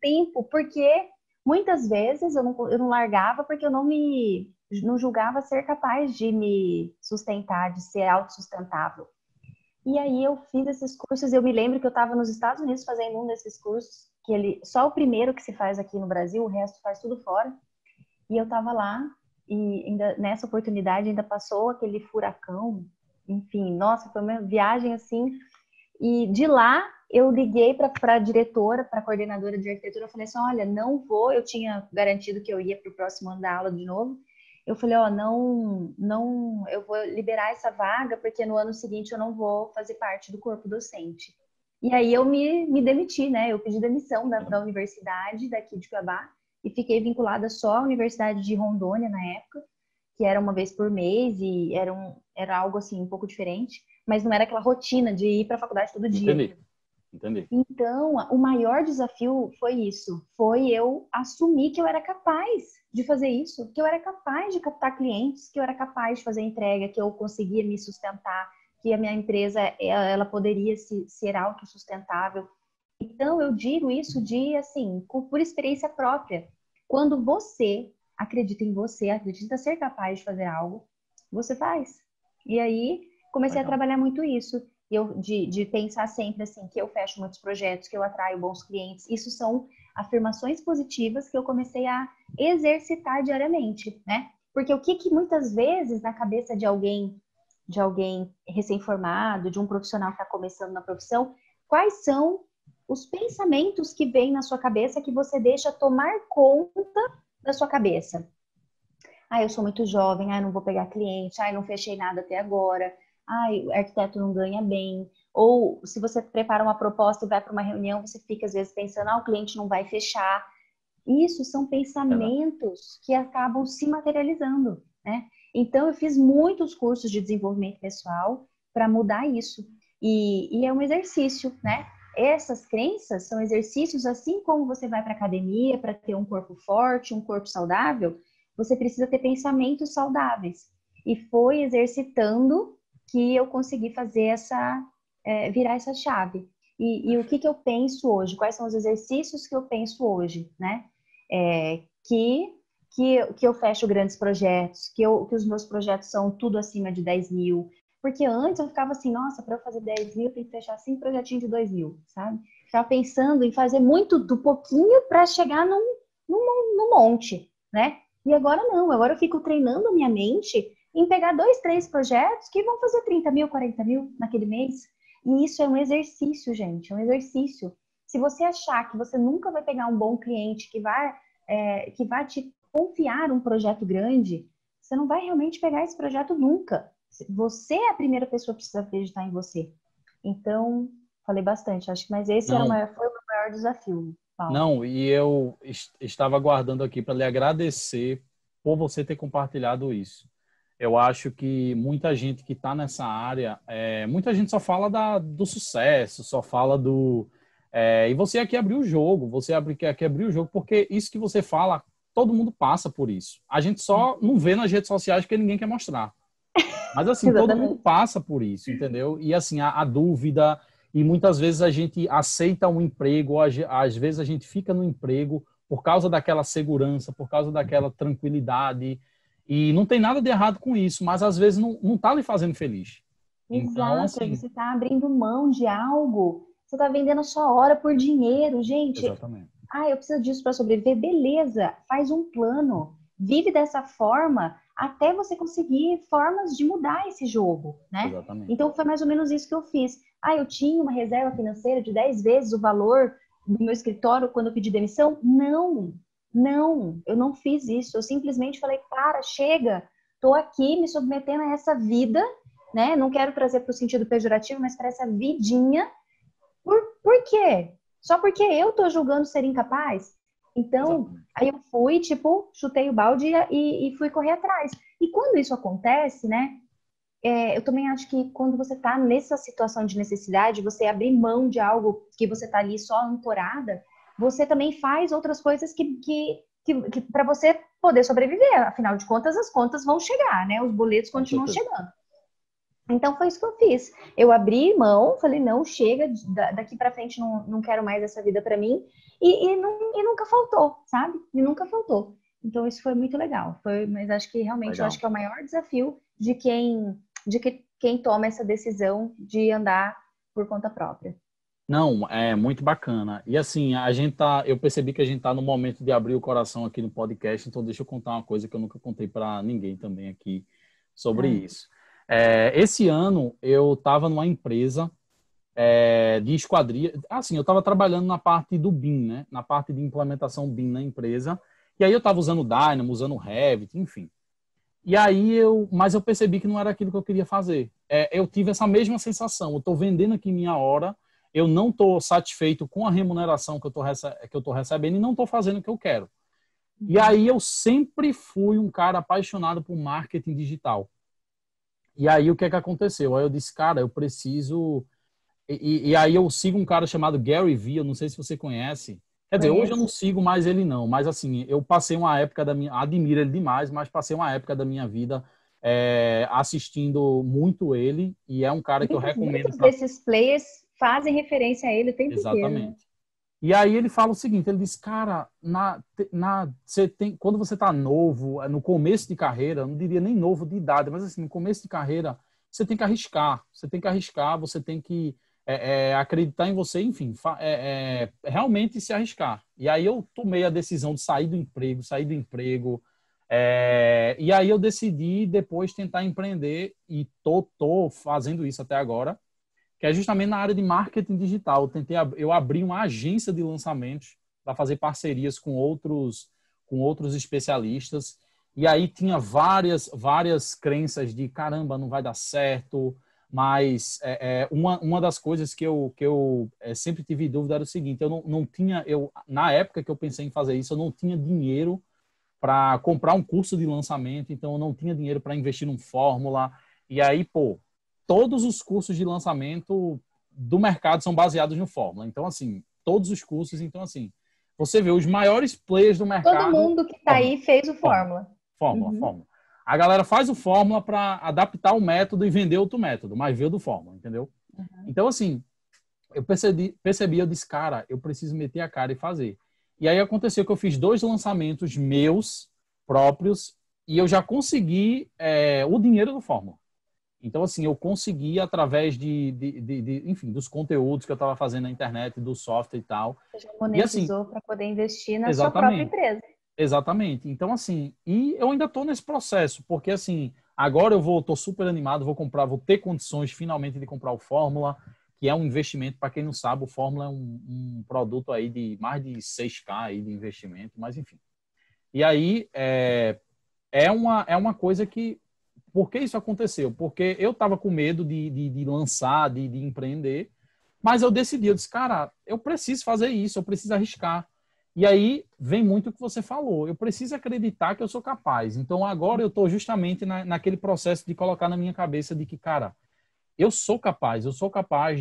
porque muitas vezes eu não largava porque eu não julgava ser capaz de me sustentar, de ser autossustentável. E aí eu fiz esses cursos, eu me lembro que eu estava nos Estados Unidos fazendo um desses cursos, só o primeiro que se faz aqui no Brasil, o resto faz tudo fora. E eu estava lá, e ainda, nessa oportunidade ainda passou aquele furacão, enfim, nossa, foi uma viagem assim. E de lá eu liguei para a diretora, para a coordenadora de arquitetura, eu falei assim, olha, não vou, eu tinha garantido que eu ia para o próximo ano dar aula de novo. Eu falei, não, eu vou liberar essa vaga, porque no ano seguinte eu não vou fazer parte do corpo docente. E aí eu me demiti, né? Eu pedi demissão da universidade daqui de Cuiabá e fiquei vinculada só à Universidade de Rondônia na época, que era uma vez por mês e era algo assim um pouco diferente, mas não era aquela rotina de ir para a faculdade todo dia. Entendi. Então, o maior desafio foi isso, foi eu assumir que eu era capaz de fazer isso, que eu era capaz de captar clientes, que eu era capaz de fazer entrega, que eu conseguia me sustentar, que a minha empresa ela poderia ser autossustentável. Então, eu digo isso assim, por experiência própria. Quando você acredita em você, acredita ser capaz de fazer algo, você faz. E aí, comecei a trabalhar muito isso. De pensar sempre assim, que eu fecho muitos projetos, que eu atraio bons clientes. Isso são afirmações positivas que eu comecei a exercitar diariamente, né? Porque o que muitas vezes na cabeça de alguém recém-formado, de um profissional que está começando na profissão, quais são os pensamentos que vêm na sua cabeça que você deixa tomar conta da sua cabeça? Eu sou muito jovem, não vou pegar cliente, não fechei nada até agora, o arquiteto não ganha bem. Ou se você prepara uma proposta e vai para uma reunião, você fica às vezes pensando, o cliente não vai fechar. Isso são pensamentos que acabam se materializando, né? Então, eu fiz muitos cursos de desenvolvimento pessoal para mudar isso. E é um exercício, né? essas crenças são exercícios, assim como você vai para academia para ter um corpo forte, um corpo saudável, você precisa ter pensamentos saudáveis. E foi exercitando que eu consegui fazer virar essa chave. E o que eu penso hoje? Quais são os exercícios que eu penso hoje, né? Que eu fecho grandes projetos, que os meus projetos são tudo acima de 10 mil. Porque antes eu ficava assim, nossa, para eu fazer 10 mil, tem que fechar 5 projetinhos de 2 mil, sabe? Ficava pensando em fazer muito do pouquinho para chegar num monte, né? E agora não, agora eu fico treinando a minha mente em pegar 2, 3 projetos que vão fazer 30 mil, 40 mil naquele mês. E isso é um exercício, gente, é um exercício. Se você achar que você nunca vai pegar um bom cliente que vai te confiar um projeto grande, você não vai realmente pegar esse projeto nunca. Você é a primeira pessoa que precisa acreditar em você. Então, falei bastante, acho que, mas esse foi o meu maior desafio, Paulo. Não, e eu estava aguardando aqui para lhe agradecer por você ter compartilhado isso. Eu acho que muita gente que está nessa área, muita gente só fala do sucesso, só fala do... e você aqui abriu o jogo, aqui abriu o jogo, porque isso que você fala, todo mundo passa por isso. A gente só não vê nas redes sociais porque ninguém quer mostrar. Mas assim, todo mundo passa por isso, entendeu? E assim, a dúvida, e muitas vezes a gente aceita um emprego, ou às vezes a gente fica no emprego por causa daquela segurança, por causa daquela tranquilidade, e não tem nada de errado com isso, mas às vezes não tá lhe fazendo feliz. Então, Exato, assim... você está abrindo mão de algo, você está vendendo a sua hora por dinheiro, gente. Exatamente. Eu preciso disso para sobreviver, beleza, faz um plano, vive dessa forma até você conseguir formas de mudar esse jogo, né? Exatamente. Então foi mais ou menos isso que eu fiz. Eu tinha uma reserva financeira de 10 vezes o valor do meu escritório quando eu pedi demissão? Não, eu não fiz isso. Eu simplesmente falei, chega, tô aqui me submetendo a essa vida, né? Não quero trazer para o sentido pejorativo, mas para essa vidinha. Por quê? Só porque eu tô julgando ser incapaz? Então, aí eu fui, chutei o balde e fui correr atrás. E quando isso acontece, né? Eu também acho que quando você tá nessa situação de necessidade, você abrir mão de algo que você tá ali só ancorada, você também faz outras coisas que para você poder sobreviver. Afinal de contas, as contas vão chegar, né? Os boletos continuam chegando. Então foi isso que eu fiz. Eu abri mão, falei, não, chega, daqui para frente não quero mais essa vida para mim. E nunca faltou, sabe? E nunca faltou. Então isso foi muito legal. Mas acho que realmente eu acho que é o maior desafio de quem toma essa decisão de andar por conta própria. Não, é muito bacana. E assim, eu percebi que a gente tá no momento de abrir o coração aqui no podcast, então deixa eu contar uma coisa que eu nunca contei para ninguém também aqui sobre isso. Esse ano eu estava numa empresa de esquadria. Assim, eu estava trabalhando na parte do BIM, né? Na parte de implementação BIM na empresa. E aí eu estava usando o Dynamo, usando o Revit, enfim. E aí mas eu percebi que não era aquilo que eu queria fazer. Eu tive essa mesma sensação. Eu estou vendendo aqui minha hora, eu não estou satisfeito com a remuneração que eu estou recebendo e não estou fazendo o que eu quero. E aí eu sempre fui um cara apaixonado por marketing digital. E aí o que é que aconteceu? Aí eu disse, cara, eu preciso... E aí eu sigo um cara chamado Gary Vee, eu não sei se você conhece. Quer dizer, hoje eu não sigo mais ele não, mas assim, eu passei uma época admiro ele demais, mas passei uma época da minha vida assistindo muito ele, e é um cara que eu recomendo. Muitos desses players fazem referência a ele o tempo inteiro. Né? E aí ele fala o seguinte, ele diz, cara, quando você está novo, no começo de carreira, eu não diria nem novo de idade, mas assim, no começo de carreira, você tem que arriscar, você tem que acreditar em você, enfim, realmente se arriscar. E aí eu tomei a decisão de sair do emprego, e aí eu decidi depois tentar empreender e tô fazendo isso até agora, que é justamente na área de marketing digital. Eu abri uma agência de lançamentos para fazer parcerias com outros especialistas, e aí tinha várias crenças de caramba, não vai dar certo, mas uma das coisas que eu sempre tive dúvida era o seguinte, na época que eu pensei em fazer isso, eu não tinha dinheiro para comprar um curso de lançamento, então eu não tinha dinheiro para investir num fórmula, e aí, todos os cursos de lançamento do mercado são baseados no Fórmula. Então, assim, todos os cursos, então, assim, você vê os maiores players do mercado... Todo mundo que está aí fez o Fórmula. Fórmula. A galera faz o Fórmula para adaptar o método e vender outro método, mas veio do Fórmula, entendeu? Então, assim, eu percebi, eu disse, cara, eu preciso meter a cara e fazer. E aí aconteceu que eu fiz 2 lançamentos meus próprios e eu já consegui o dinheiro do Fórmula. Então, assim, eu consegui através enfim, dos conteúdos que eu estava fazendo na internet, do software e tal. Você já monetizou assim, para poder investir na sua própria empresa. Exatamente. Então, assim, e eu ainda estou nesse processo, porque, assim, agora estou super animado, vou ter condições finalmente de comprar o Fórmula, que é um investimento, para quem não sabe, o Fórmula é um produto aí de mais de 6K aí de investimento, mas enfim. E aí, é uma coisa que... Por que isso aconteceu? Porque eu estava com medo de lançar, de empreender, mas eu decidi, eu disse, cara, eu preciso fazer isso, eu preciso arriscar. E aí vem muito o que você falou, eu preciso acreditar que eu sou capaz. Então agora eu estou justamente naquele processo de colocar na minha cabeça de que, cara, eu sou capaz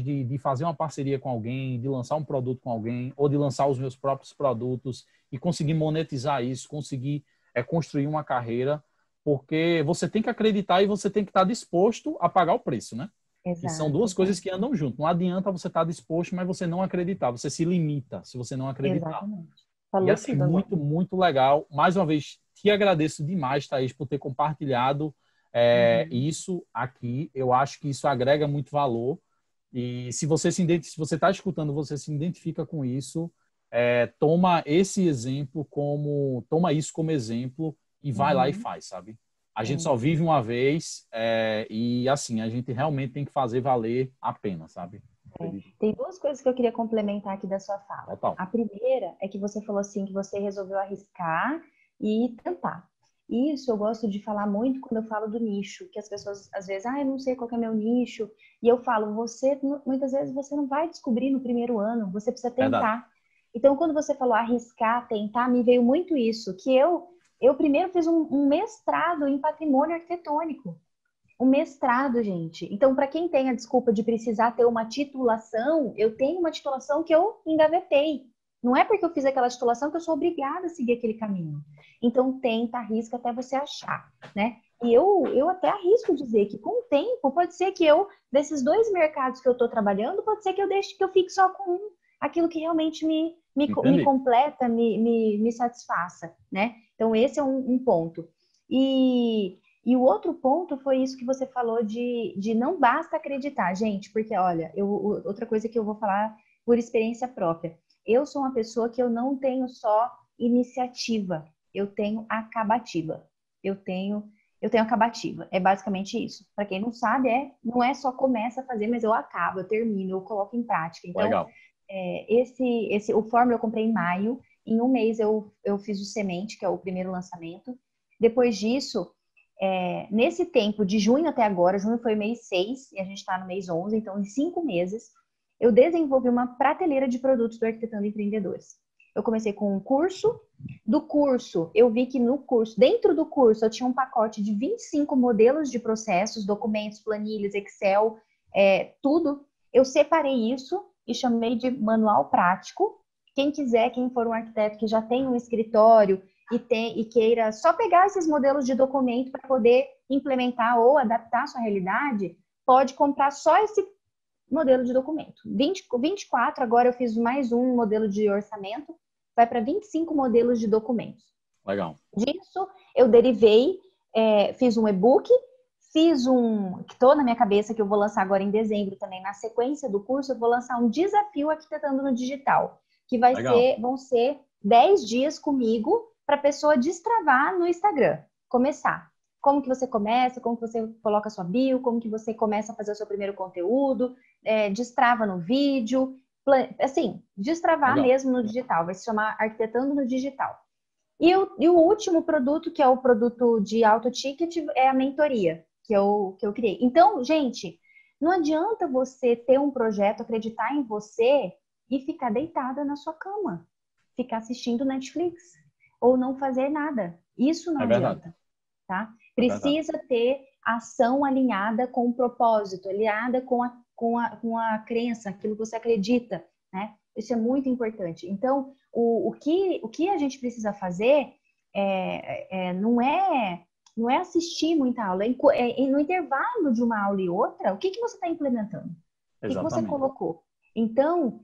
de fazer uma parceria com alguém, de lançar um produto com alguém, ou de lançar os meus próprios produtos e conseguir monetizar isso, conseguir construir uma carreira, porque você tem que acreditar e você tem que estar disposto a pagar o preço, né? Exato, e são duas coisas que andam junto. Não adianta você estar disposto, mas você não acreditar. Você se limita se você não acreditar. Exatamente. Falou e assim, muito, muito legal. Mais uma vez, te agradeço demais, Thaís, por ter compartilhado isso aqui. Eu acho que isso agrega muito valor. E se você está escutando, você se identifica com isso, toma isso como exemplo e vai lá e faz, sabe? A gente só vive uma vez e, assim, a gente realmente tem que fazer valer a pena, sabe? Tem 2 coisas que eu queria complementar aqui da sua fala. Total. A primeira é que você falou assim, que você resolveu arriscar e tentar. Isso eu gosto de falar muito quando eu falo do nicho, que as pessoas às vezes, eu não sei qual que é meu nicho, e eu falo, muitas vezes você não vai descobrir no primeiro ano, você precisa tentar. Verdade. Então, quando você falou arriscar, tentar, me veio muito isso, que eu primeiro fiz um mestrado em patrimônio arquitetônico. Um mestrado, gente. Então, para quem tem a desculpa de precisar ter uma titulação, eu tenho uma titulação que eu engavetei. Não é porque eu fiz aquela titulação que eu sou obrigada a seguir aquele caminho. Então, tenta, arrisca até você achar, né? E eu até arrisco dizer que com o tempo, pode ser que desses 2 mercados que eu estou trabalhando, pode ser que eu fique só com aquilo que realmente me completa, me satisfaça, né? Então, esse é um ponto. E o outro ponto foi isso que você falou de não basta acreditar, gente, porque, olha, outra coisa que eu vou falar por experiência própria. Eu sou uma pessoa que eu não tenho só iniciativa, eu tenho acabativa. Eu tenho acabativa, é basicamente isso. Para quem não sabe, não é só começa a fazer, mas eu acabo, eu termino, eu coloco em prática. Então, legal. O Fórmula eu comprei em maio, em um mês eu fiz o Semente, que é o primeiro lançamento. Depois disso, nesse tempo, de junho até agora, junho foi mês 6 e a gente está no mês 11, então em 5 meses, eu desenvolvi uma prateleira de produtos do Arquitetando Empreendedores. Eu comecei com um curso. Do curso, eu vi que dentro do curso, eu tinha um pacote de 25 modelos de processos, documentos, planilhas, Excel, tudo. Eu separei isso e chamei de manual prático. Quem quiser, quem for um arquiteto que já tem um escritório e queira só pegar esses modelos de documento para poder implementar ou adaptar a sua realidade, pode comprar só esse modelo de documento. 24, agora eu fiz mais um modelo de orçamento, vai para 25 modelos de documentos. Legal. Disso, eu derivei, fiz um e-book, que estou na minha cabeça, que eu vou lançar agora em dezembro também, na sequência do curso, eu vou lançar um desafio Arquitetando no Digital, que vão ser 10 dias comigo para a pessoa destravar no Instagram, começar. Como que você começa, como que você coloca a sua bio, como que você começa a fazer o seu primeiro conteúdo, destrava no vídeo, assim, destravar Legal. Mesmo no digital, vai se chamar Arquitetando no Digital. E o último produto, que é o produto de alto ticket, é a mentoria, que eu criei. Então, gente, não adianta você ter um projeto, acreditar em você e ficar deitada na sua cama, ficar assistindo Netflix ou não fazer nada. Isso não adianta, tá? Precisa ter ação alinhada com o propósito, alinhada com a crença, aquilo que você acredita, né? Isso é muito importante. Então, o que a gente precisa fazer não é assistir muita aula, no intervalo de uma aula e outra, o que você está implementando? O que você colocou? Então,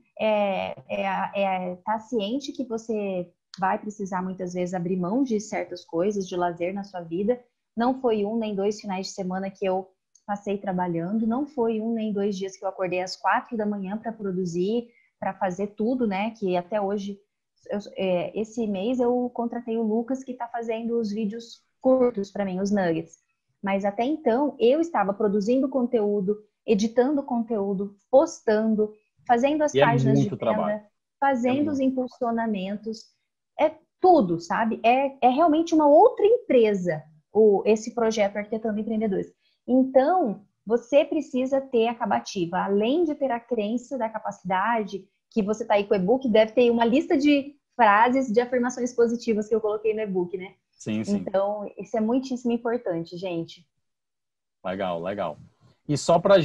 tá ciente que você vai precisar muitas vezes abrir mão de certas coisas, de lazer na sua vida. Não foi 1 nem 2 finais de semana que eu passei trabalhando, não foi 1 nem 2 dias que eu acordei às 4 da manhã para produzir, para fazer tudo, né? Que até hoje, esse mês eu contratei o Lucas, que está fazendo os vídeos curtos para mim, os nuggets. Mas até então, eu estava produzindo conteúdo, editando conteúdo, postando, fazendo as páginas de venda, fazendo os impulsionamentos, tudo, sabe? É realmente uma outra empresa, esse projeto Arquitetando Empreendedores. Então, você precisa ter a acabativa, além de ter a crença da capacidade, que você está aí com o e-book, deve ter uma lista de frases de afirmações positivas que eu coloquei no e-book, né? Sim, sim. Então, isso é muitíssimo importante, gente. Legal, legal. E só para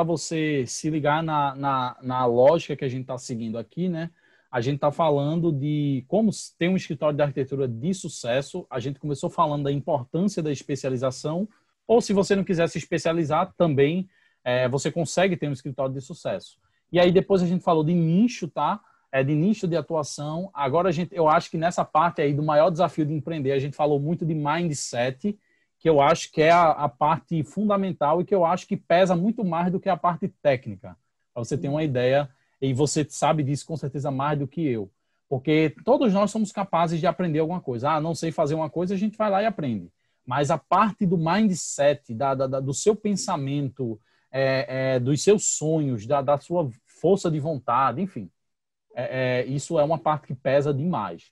você se ligar na lógica que a gente está seguindo aqui, né? A gente está falando de como ter um escritório de arquitetura de sucesso. A gente começou falando da importância da especialização, ou se você não quiser se especializar, também você consegue ter um escritório de sucesso. E aí depois a gente falou de nicho, tá? De nicho de atuação. Agora eu acho que nessa parte aí do maior desafio de empreender, a gente falou muito de mindset, que eu acho que é a parte fundamental e que eu acho que pesa muito mais do que a parte técnica. Para você ter uma ideia, e você sabe disso com certeza mais do que eu. Porque todos nós somos capazes de aprender alguma coisa. Não sei fazer uma coisa, a gente vai lá e aprende. Mas a parte do mindset, do seu pensamento, dos seus sonhos, da sua força de vontade, enfim, isso é uma parte que pesa demais.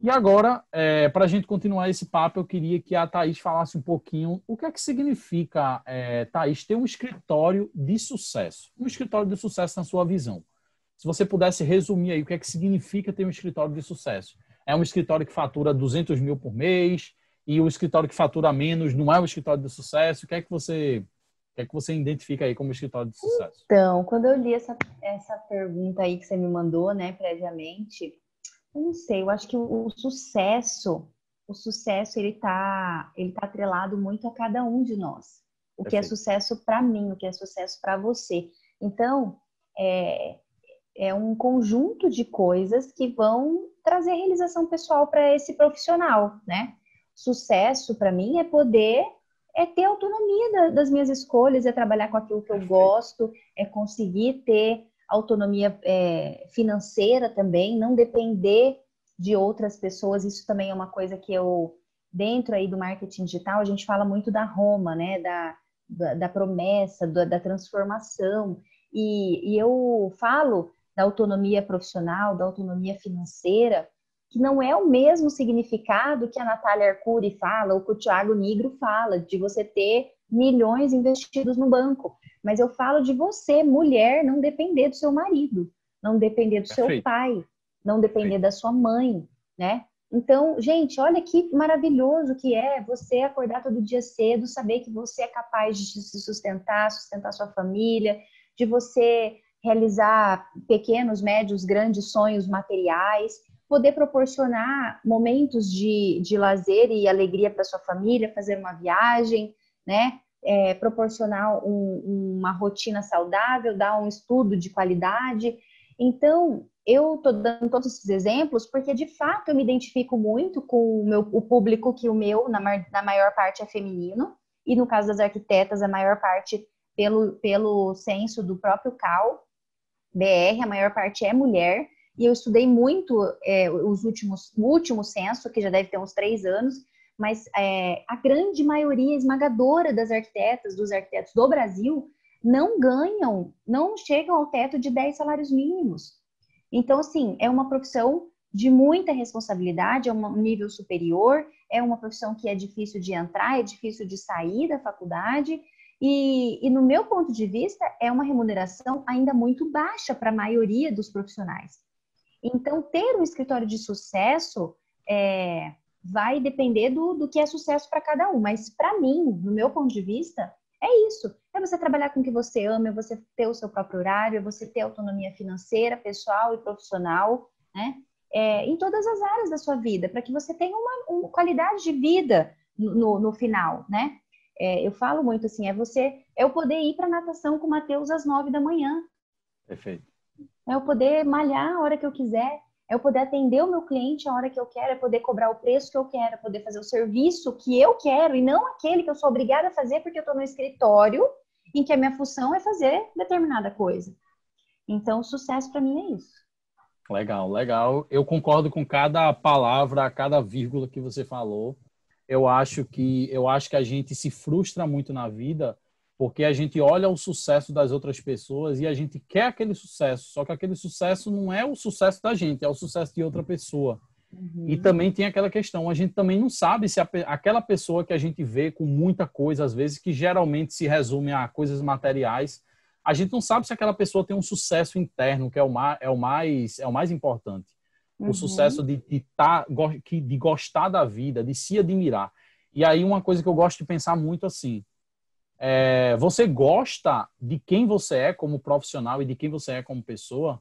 E agora, para a gente continuar esse papo, eu queria que a Thaís falasse um pouquinho o que é que significa, Thaís, ter um escritório de sucesso. Um escritório de sucesso na sua visão. Se você pudesse resumir aí o que é que significa ter um escritório de sucesso. É um escritório que fatura 200 mil por mês e o escritório que fatura menos não é um escritório de sucesso. O que é que você identifica aí como escritório de sucesso? Então, quando eu li essa pergunta aí que você me mandou, né, previamente, eu não sei, eu acho que o sucesso ele tá atrelado muito a cada um de nós. O que é sucesso para mim, o que é sucesso para você. Então, é um conjunto de coisas que vão trazer realização pessoal para esse profissional, né? Sucesso para mim é ter autonomia das minhas escolhas, é trabalhar com aquilo que eu gosto, é conseguir ter autonomia financeira também, não depender de outras pessoas. Isso também é uma coisa que dentro aí do marketing digital, a gente fala muito da Roma, né? Da promessa, da transformação. E eu falo da autonomia profissional, da autonomia financeira, que não é o mesmo significado que a Natália Arcuri fala, ou que o Thiago Nigro fala, de você ter milhões investidos no banco. Mas eu falo de você, mulher, não depender do seu marido, não depender do seu pai, não depender da sua mãe, né? Então, gente, olha que maravilhoso que é você acordar todo dia cedo, saber que você é capaz de se sustentar sua família, de você realizar pequenos, médios, grandes sonhos materiais, poder proporcionar momentos de lazer e alegria para sua família, fazer uma viagem, né? Proporcionar uma rotina saudável, dar um estudo de qualidade. Então, eu estou dando todos esses exemplos porque, de fato, eu me identifico muito com o público que na maior parte, é feminino, e no caso das arquitetas, a maior parte, pelo censo do próprio CAL, BR, a maior parte é mulher, e eu estudei muito o último censo, que já deve ter uns 3 anos, mas a grande maioria esmagadora das arquitetas, dos arquitetos do Brasil, não chegam ao teto de 10 salários mínimos. Então, assim, é uma profissão de muita responsabilidade, é um nível superior, é uma profissão que é difícil de entrar, é difícil de sair da faculdade, e no meu ponto de vista, é uma remuneração ainda muito baixa para a maioria dos profissionais. Então, ter um escritório de sucesso vai depender do que é sucesso para cada um. Mas para mim, no meu ponto de vista, é isso. É você trabalhar com o que você ama, é você ter o seu próprio horário, é você ter autonomia financeira, pessoal e profissional, né? Em todas as áreas da sua vida, para que você tenha uma qualidade de vida no final, né? Eu falo muito assim, é eu poder ir para natação com o Matheus às 9 da manhã. Perfeito. É eu poder malhar a hora que eu quiser, é eu poder atender o meu cliente a hora que eu quero, é poder cobrar o preço que eu quero, é poder fazer o serviço que eu quero e não aquele que eu sou obrigada a fazer porque eu estou no escritório em que a minha função é fazer determinada coisa. Então, sucesso para mim é isso. Legal, legal. Eu concordo com cada palavra, cada vírgula que você falou. Eu acho que a gente se frustra muito na vida porque a gente olha o sucesso das outras pessoas e a gente quer aquele sucesso, só que aquele sucesso não é o sucesso da gente, é o sucesso de outra pessoa. E também tem aquela questão, a gente também não sabe se aquela pessoa que a gente vê com muita coisa, às vezes, que geralmente se resume a coisas materiais, a gente não sabe se aquela pessoa tem um sucesso interno, que é o mais importante. O sucesso de gostar da vida, de se admirar. E aí uma coisa que eu gosto de pensar muito assim, você gosta de quem você é como profissional e de quem você é como pessoa?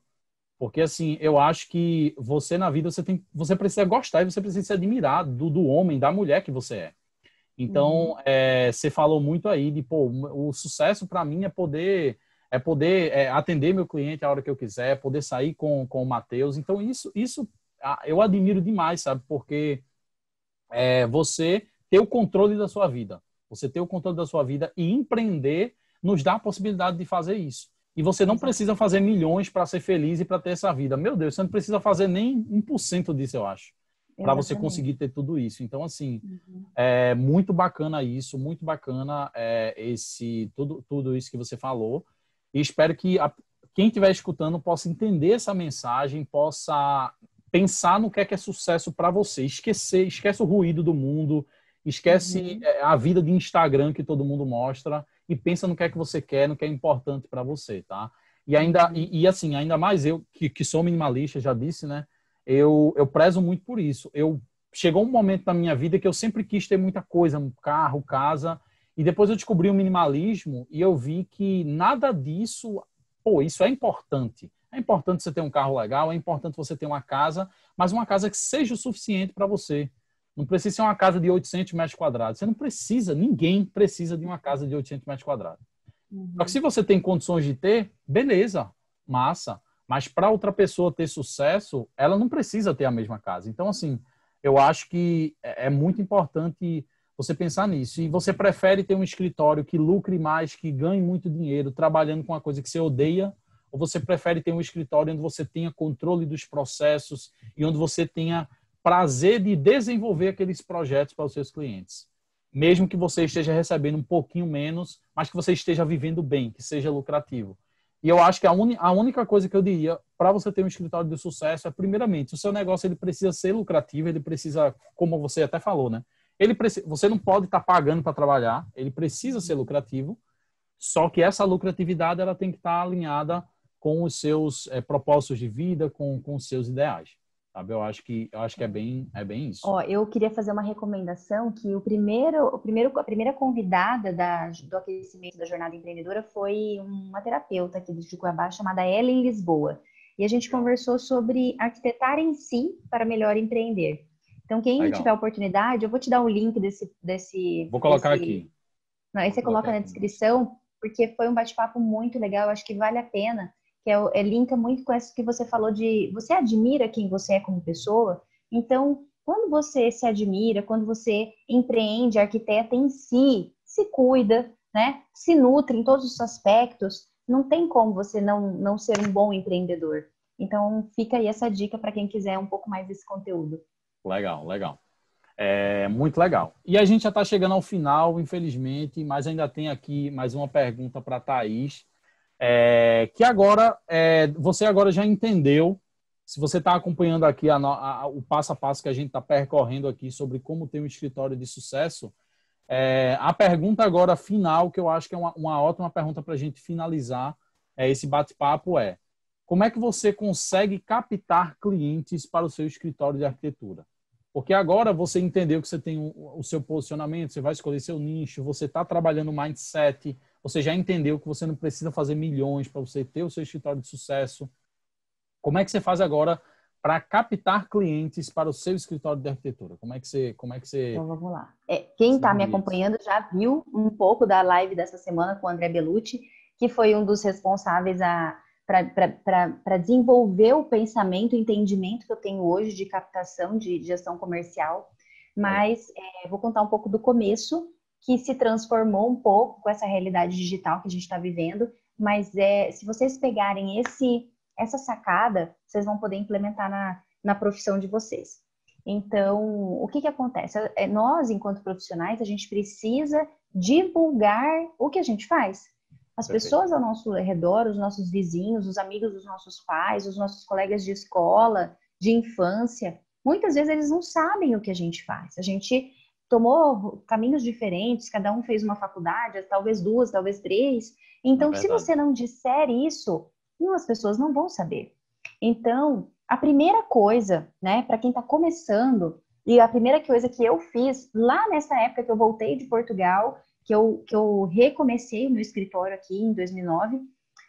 Porque, assim, eu acho que você na vida, você precisa gostar e você precisa se admirar do homem, da mulher que você é. Então, você falou muito aí de, pô, o sucesso para mim é poder atender meu cliente a hora que eu quiser, poder sair com o Matheus. Então, isso eu admiro demais, sabe? Porque você ter o controle da sua vida. Você ter o controle da sua vida e empreender nos dá a possibilidade de fazer isso. E você não precisa fazer milhões para ser feliz e para ter essa vida. Meu Deus, você não precisa fazer nem 1% disso, eu acho, para você conseguir ter tudo isso. Então, assim, é muito bacana isso, muito bacana tudo isso que você falou. E espero que quem estiver escutando possa entender essa mensagem, possa pensar no que é sucesso para você. Esquece o ruído do mundo, esquece a vida de Instagram que todo mundo mostra e pensa no que é que você quer, no que é importante para você, tá? E ainda, assim, ainda mais eu, que sou minimalista, já disse, né? Eu prezo muito por isso. Chegou um momento na minha vida que eu sempre quis ter muita coisa, um carro, casa, e depois eu descobri o minimalismo e eu vi que nada disso, isso é importante. É importante você ter um carro legal, é importante você ter uma casa, mas uma casa que seja o suficiente para você. Não precisa ser uma casa de 800 metros quadrados. Você não precisa, ninguém precisa de uma casa de 800 metros quadrados. Só que se você tem condições de ter, beleza, massa. Mas para outra pessoa ter sucesso, ela não precisa ter a mesma casa. Então, assim, eu acho que é muito importante você pensar nisso. E você prefere ter um escritório que lucre mais, que ganhe muito dinheiro, trabalhando com uma coisa que você odeia, ou você prefere ter um escritório onde você tenha controle dos processos e onde você tenha prazer de desenvolver aqueles projetos para os seus clientes? Mesmo que você esteja recebendo um pouquinho menos, mas que você esteja vivendo bem, que seja lucrativo. E eu acho que a única coisa que eu diria para você ter um escritório de sucesso é, primeiramente, o seu negócio ele precisa ser lucrativo, ele precisa, como você até falou, né? Você não pode estar pagando para trabalhar, ele precisa ser lucrativo, só que essa lucratividade ela tem que estar alinhada com os seus propósitos de vida, com os seus ideais. Sabe? Eu acho que é bem isso. Ó, eu queria fazer uma recomendação que a primeira convidada do aquecimento da jornada empreendedora foi uma terapeuta aqui de Cuiabá chamada Ellen Lisboa. E a gente conversou sobre arquitetar em si para melhor empreender. Então, quem tiver a oportunidade, eu vou te dar o link desse. Vou colocar aqui. Não, aí você coloca na descrição, porque foi um bate-papo muito legal, acho que vale a pena, que linka muito com isso que você falou de você admira quem você é como pessoa. Então, quando você se admira, quando você empreende, arquiteta em si, se cuida, né? Se nutre em todos os aspectos, não tem como você não ser um bom empreendedor. Então, fica aí essa dica para quem quiser um pouco mais desse conteúdo. Legal, legal. Muito legal. E a gente já está chegando ao final, infelizmente, mas ainda tem aqui mais uma pergunta para a Thaís, que agora, você agora já entendeu, se você está acompanhando aqui o passo a passo que a gente está percorrendo aqui sobre como ter um escritório de sucesso, a pergunta agora final, que eu acho que é uma ótima pergunta para a gente finalizar esse bate-papo como é que você consegue captar clientes para o seu escritório de arquitetura? Porque agora você entendeu que você tem o seu posicionamento, você vai escolher seu nicho, você está trabalhando mindset, você já entendeu que você não precisa fazer milhões para você ter o seu escritório de sucesso. Como é que você faz agora para captar clientes para o seu escritório de arquitetura? Como é que você Então, vamos lá. Quem se está me divide isso? acompanhando já viu um pouco da live dessa semana com o André Bellucci, que foi um dos responsáveis para desenvolver o pensamento, o entendimento que eu tenho hoje de captação, de gestão comercial. Mas vou contar um pouco do começo, que se transformou um pouco com essa realidade digital que a gente está vivendo. Mas se vocês pegarem essa sacada, vocês vão poder implementar na profissão de vocês. Então, o que acontece? Nós, enquanto profissionais, a gente precisa divulgar o que a gente faz. As pessoas ao nosso redor, os nossos vizinhos, os amigos dos nossos pais, os nossos colegas de escola, de infância, muitas vezes eles não sabem o que a gente faz. A gente tomou caminhos diferentes, cada um fez uma faculdade, talvez duas, talvez três. Então, se você não disser isso, as pessoas não vão saber. Então, a primeira coisa, né, para quem está começando, e a primeira coisa que eu fiz lá nessa época que eu voltei de Portugal, que eu recomecei o meu escritório aqui em 2009,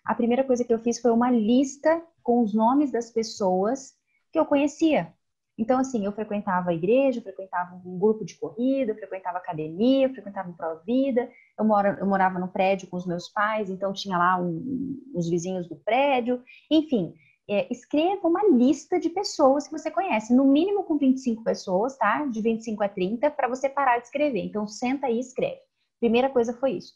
a primeira coisa que eu fiz foi uma lista com os nomes das pessoas que eu conhecia. Então, assim, eu frequentava a igreja, eu frequentava um grupo de corrida, eu frequentava academia, eu frequentava um Provida, eu morava no prédio com os meus pais, então tinha lá os vizinhos do prédio, enfim. Escreva uma lista de pessoas que você conhece, no mínimo com 25 pessoas, tá? De 25 a 30, para você parar de escrever. Então, senta aí e escreve. Primeira coisa foi isso.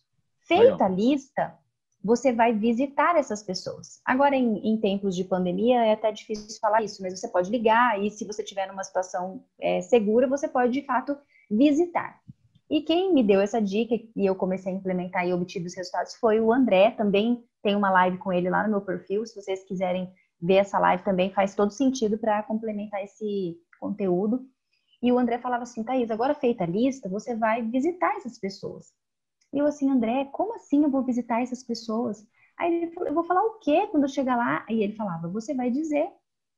Feita a lista, você vai visitar essas pessoas. Agora, em tempos de pandemia, é até difícil falar isso, mas você pode ligar e se você estiver numa situação segura, você pode, de fato, visitar. E quem me deu essa dica e eu comecei a implementar e obtive os resultados foi o André. Também tem uma live com ele lá no meu perfil, se vocês quiserem ver essa live também, faz todo sentido para complementar esse conteúdo. E o André falava assim, Thaís, agora feita a lista, você vai visitar essas pessoas. E eu assim, André, como assim eu vou visitar essas pessoas? Aí ele falou, eu vou falar o quê quando eu chegar lá? Aí ele falava, você vai dizer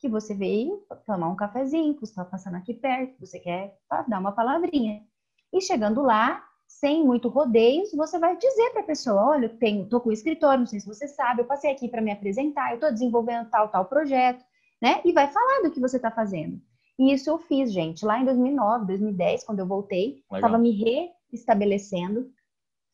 que você veio tomar um cafezinho, que você está passando aqui perto, que você quer dar uma palavrinha. E chegando lá, sem muito rodeios, você vai dizer para a pessoa, olha, eu tô com o escritório, não sei se você sabe, eu passei aqui para me apresentar, eu estou desenvolvendo tal projeto, né? E vai falar do que você está fazendo. E isso eu fiz, gente, lá em 2009, 2010, quando eu voltei, estava me reestabelecendo.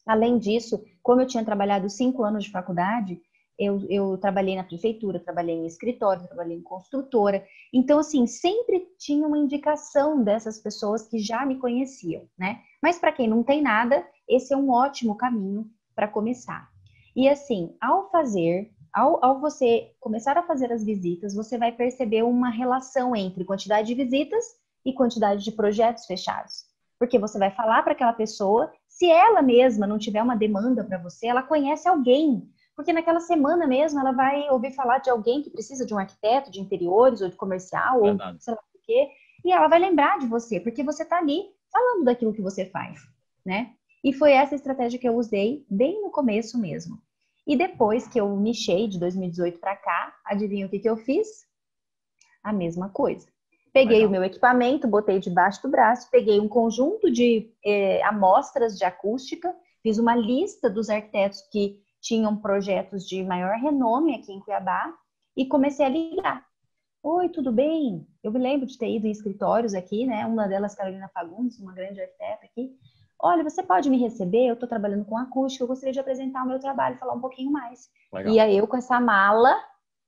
Além disso, como eu tinha trabalhado 5 anos de faculdade, eu trabalhei na prefeitura, trabalhei em escritório, trabalhei em construtora. Então, assim, sempre tinha uma indicação dessas pessoas que já me conheciam, né? Mas para quem não tem nada, esse é um ótimo caminho para começar. E assim, ao você começar a fazer as visitas, você vai perceber uma relação entre quantidade de visitas e quantidade de projetos fechados. Porque você vai falar para aquela pessoa, se ela mesma não tiver uma demanda para você, ela conhece alguém. Porque naquela semana mesmo ela vai ouvir falar de alguém que precisa de um arquiteto de interiores ou de comercial ou sei lá o quê, e ela vai lembrar de você, porque você está ali falando daquilo que você faz, né? E foi essa estratégia que eu usei bem no começo mesmo. E depois que eu nichei de 2018 para cá, adivinha o que eu fiz? A mesma coisa. Peguei o meu equipamento, botei debaixo do braço, peguei um conjunto de amostras de acústica, fiz uma lista dos arquitetos que tinham projetos de maior renome aqui em Cuiabá e comecei a ligar. Oi, tudo bem? Eu me lembro de ter ido em escritórios aqui, né? Uma delas, Carolina Fagundes, uma grande arquiteta aqui. Olha, você pode me receber? Eu estou trabalhando com acústica, eu gostaria de apresentar o meu trabalho, falar um pouquinho mais. E aí eu com essa mala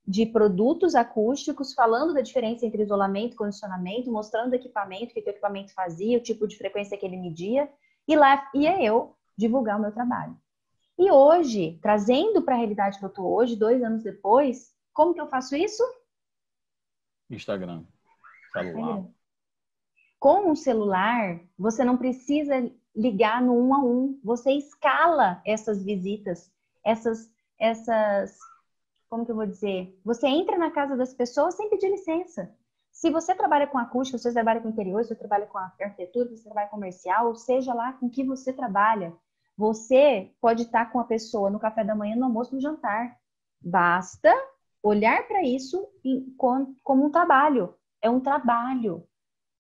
de produtos acústicos, falando da diferença entre isolamento e condicionamento, mostrando o equipamento, o que o equipamento fazia, o tipo de frequência que ele media, e lá ia eu divulgar o meu trabalho. E hoje, trazendo para a realidade que eu estou hoje, 2 anos depois, como que eu faço isso? Instagram, celular. Com um celular, você não precisa ligar no 1 a 1, você escala essas visitas, essas como que eu vou dizer? Você entra na casa das pessoas sem pedir licença. Se você trabalha com acústica, se você trabalha com interior, se você trabalha com arquitetura, se você trabalha com comercial, ou seja lá com que você trabalha, você pode estar com a pessoa no café da manhã, no almoço, no jantar. Basta olhar para isso como um trabalho. É um trabalho.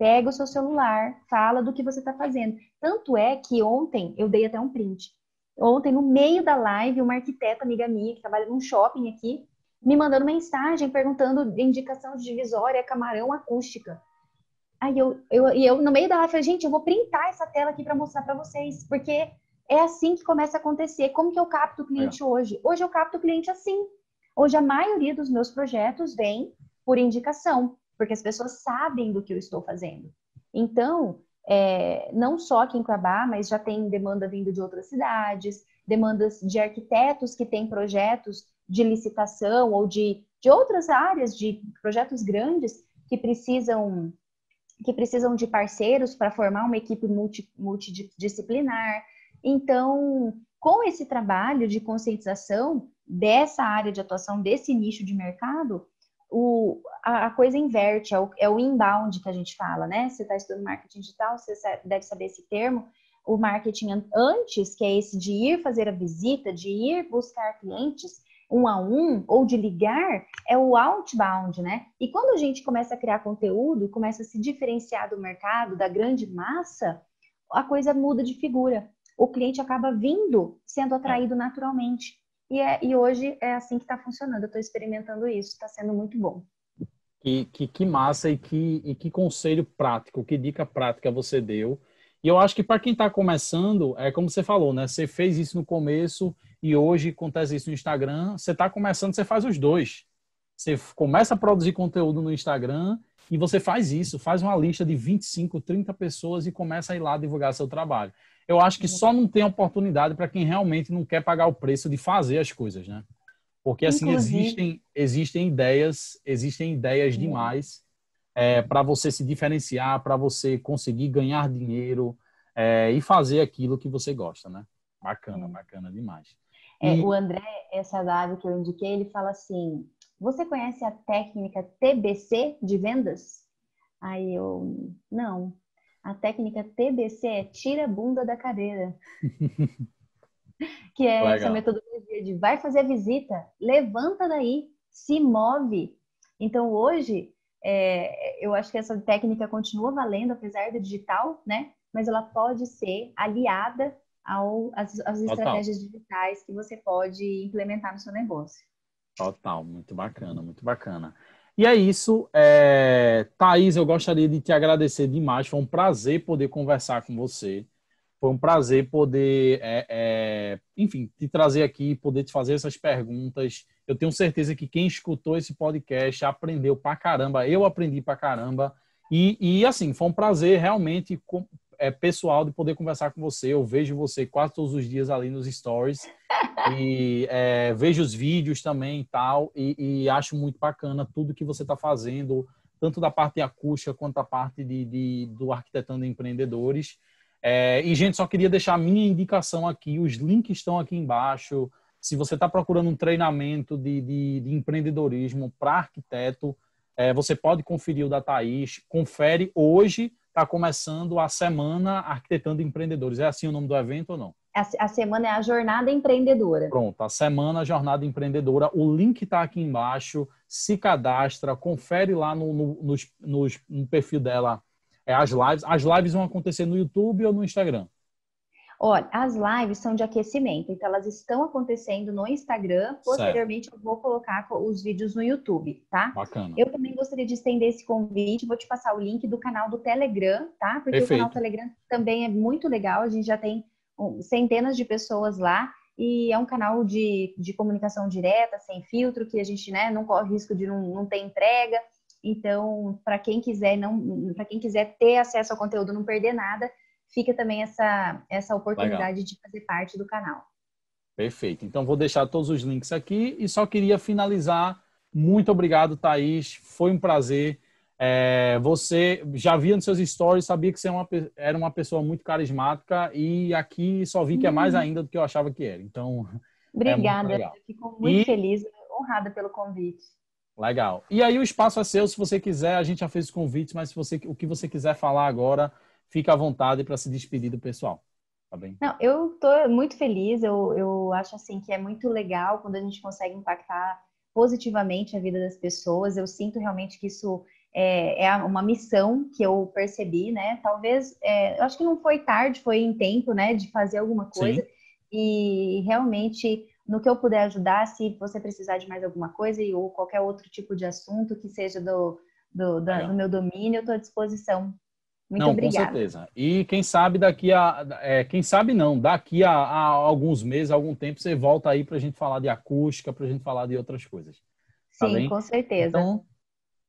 pega o seu celular, fala do que você está fazendo. Tanto é que ontem eu dei até um print. Ontem, no meio da live, uma arquiteta amiga minha, que trabalha num shopping aqui, me mandando mensagem perguntando de indicação de divisória, camarão, acústica. Aí eu no meio da live falei, gente, eu vou printar essa tela aqui para mostrar para vocês, porque é assim que começa a acontecer. Como que eu capto o cliente hoje? Hoje eu capto o cliente assim. Hoje a maioria dos meus projetos vem por indicação, porque as pessoas sabem do que eu estou fazendo. Então, não só aqui em Cuiabá, mas já tem demanda vindo de outras cidades, demandas de arquitetos que têm projetos de licitação ou de outras áreas, de projetos grandes que precisam de parceiros para formar uma equipe multidisciplinar. Então, com esse trabalho de conscientização dessa área de atuação, desse nicho de mercado, a coisa inverte, é o inbound que a gente fala, né? Você está estudando marketing digital, você deve saber esse termo. O marketing antes, que é esse de ir fazer a visita, de ir buscar clientes, um a um, ou de ligar, é o outbound, né? E quando a gente começa a criar conteúdo, começa a se diferenciar do mercado, da grande massa, a coisa muda de figura. O cliente acaba vindo, sendo atraído naturalmente. E hoje é assim que está funcionando. Eu estou experimentando isso, está sendo muito bom. Que massa e que conselho prático, que dica prática você deu. E eu acho que para quem está começando, é como você falou, né? Você fez isso no começo e hoje acontece isso no Instagram. Você está começando, você faz os dois. Você começa a produzir conteúdo no Instagram e você faz isso, faz uma lista de 25, 30 pessoas e começa a ir lá divulgar seu trabalho. Eu acho que só não tem oportunidade para quem realmente não quer pagar o preço de fazer as coisas, né? Porque assim Inclusive, existem ideias demais para você se diferenciar, para você conseguir ganhar dinheiro e fazer aquilo que você gosta, né? Bacana, bacana demais. o E André, essa dado que eu indiquei, ele fala assim, você conhece a técnica TBC de vendas? Aí eu, não. A técnica TBC é tira a bunda da cadeira, que é essa legal, metodologia de vai fazer a visita, levanta daí, se move. Então hoje, eu acho que essa técnica continua valendo, apesar do digital, né? Mas ela pode ser aliada às total. estratégias digitais que você pode implementar no seu negócio. Total, muito bacana, muito bacana. E é isso, Thaís, eu gostaria de te agradecer demais. Foi um prazer poder conversar com você. Foi um prazer poder, enfim, te trazer aqui, poder te fazer essas perguntas. Eu tenho certeza que quem escutou esse podcast aprendeu pra caramba. Eu aprendi pra caramba. E assim, foi um prazer realmente pessoal de poder conversar com você. Eu vejo você quase todos os dias ali nos stories. E vejo os vídeos também e tal, e acho muito bacana tudo que você está fazendo, tanto da parte acústica quanto da parte do Arquitetando Empreendedores. E, gente, só queria deixar a minha indicação aqui, os links estão aqui embaixo. Se você está procurando um treinamento de empreendedorismo para arquiteto, você pode conferir o da Thaís. Confere, hoje está começando a Semana Arquitetando Empreendedores. É assim o nome do evento ou não? A semana é a jornada empreendedora. Pronto, a Semana Jornada Empreendedora, o link está aqui embaixo, se cadastra, confere lá no perfil dela as lives. As lives vão acontecer no YouTube ou no Instagram? Olha, as lives são de aquecimento, então elas estão acontecendo no Instagram. Certo, Posteriormente, eu vou colocar os vídeos no YouTube, tá? bacana. Eu também gostaria de estender esse convite. Vou te passar o link do canal do Telegram, tá? Porque o canal Perfeito. Telegram também é muito legal. A gente já tem centenas de pessoas lá e é um canal de comunicação direta, sem filtro, que a gente, né, não corre risco de não ter entrega. Então, para quem quiser para quem quiser ter acesso ao conteúdo, não perder nada, fica também essa Legal. oportunidade de fazer parte do canal. Perfeito. Então, vou deixar todos os links aqui e só queria finalizar. Muito obrigado, Thaís. Foi um prazer. Você já via nos seus stories, sabia que você era uma pessoa muito carismática e aqui só vi que é mais ainda do que eu achava que era. Então, é muito Obrigada, legal. eu fico muito E feliz, honrada pelo convite. legal. E aí o espaço é seu, se você quiser, a gente já fez os convites, mas se o que você quiser falar agora, fica à vontade para se despedir do pessoal. Tá bem? Não, eu estou muito feliz, eu acho assim que é muito legal quando a gente consegue impactar positivamente a vida das pessoas. Eu sinto realmente que isso é uma missão que eu percebi, né? Talvez, eu acho que não foi tarde, foi em tempo, né, de fazer alguma coisa. Sim. E realmente, no que eu puder ajudar, se você precisar de mais alguma coisa ou qualquer outro tipo de assunto que seja do Legal. meu domínio, eu estou à disposição. Muito Não, com obrigada. certeza. E quem sabe quem sabe não, daqui a alguns meses, algum tempo, você volta aí para a gente falar de acústica, para a gente falar de outras coisas. Tá Sim, bem? com certeza. Então,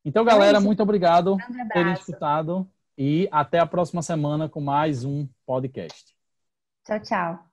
Então é galera, isso. muito obrigado Um grande por terem abraço. escutado e até a próxima semana com mais um podcast. Tchau, tchau.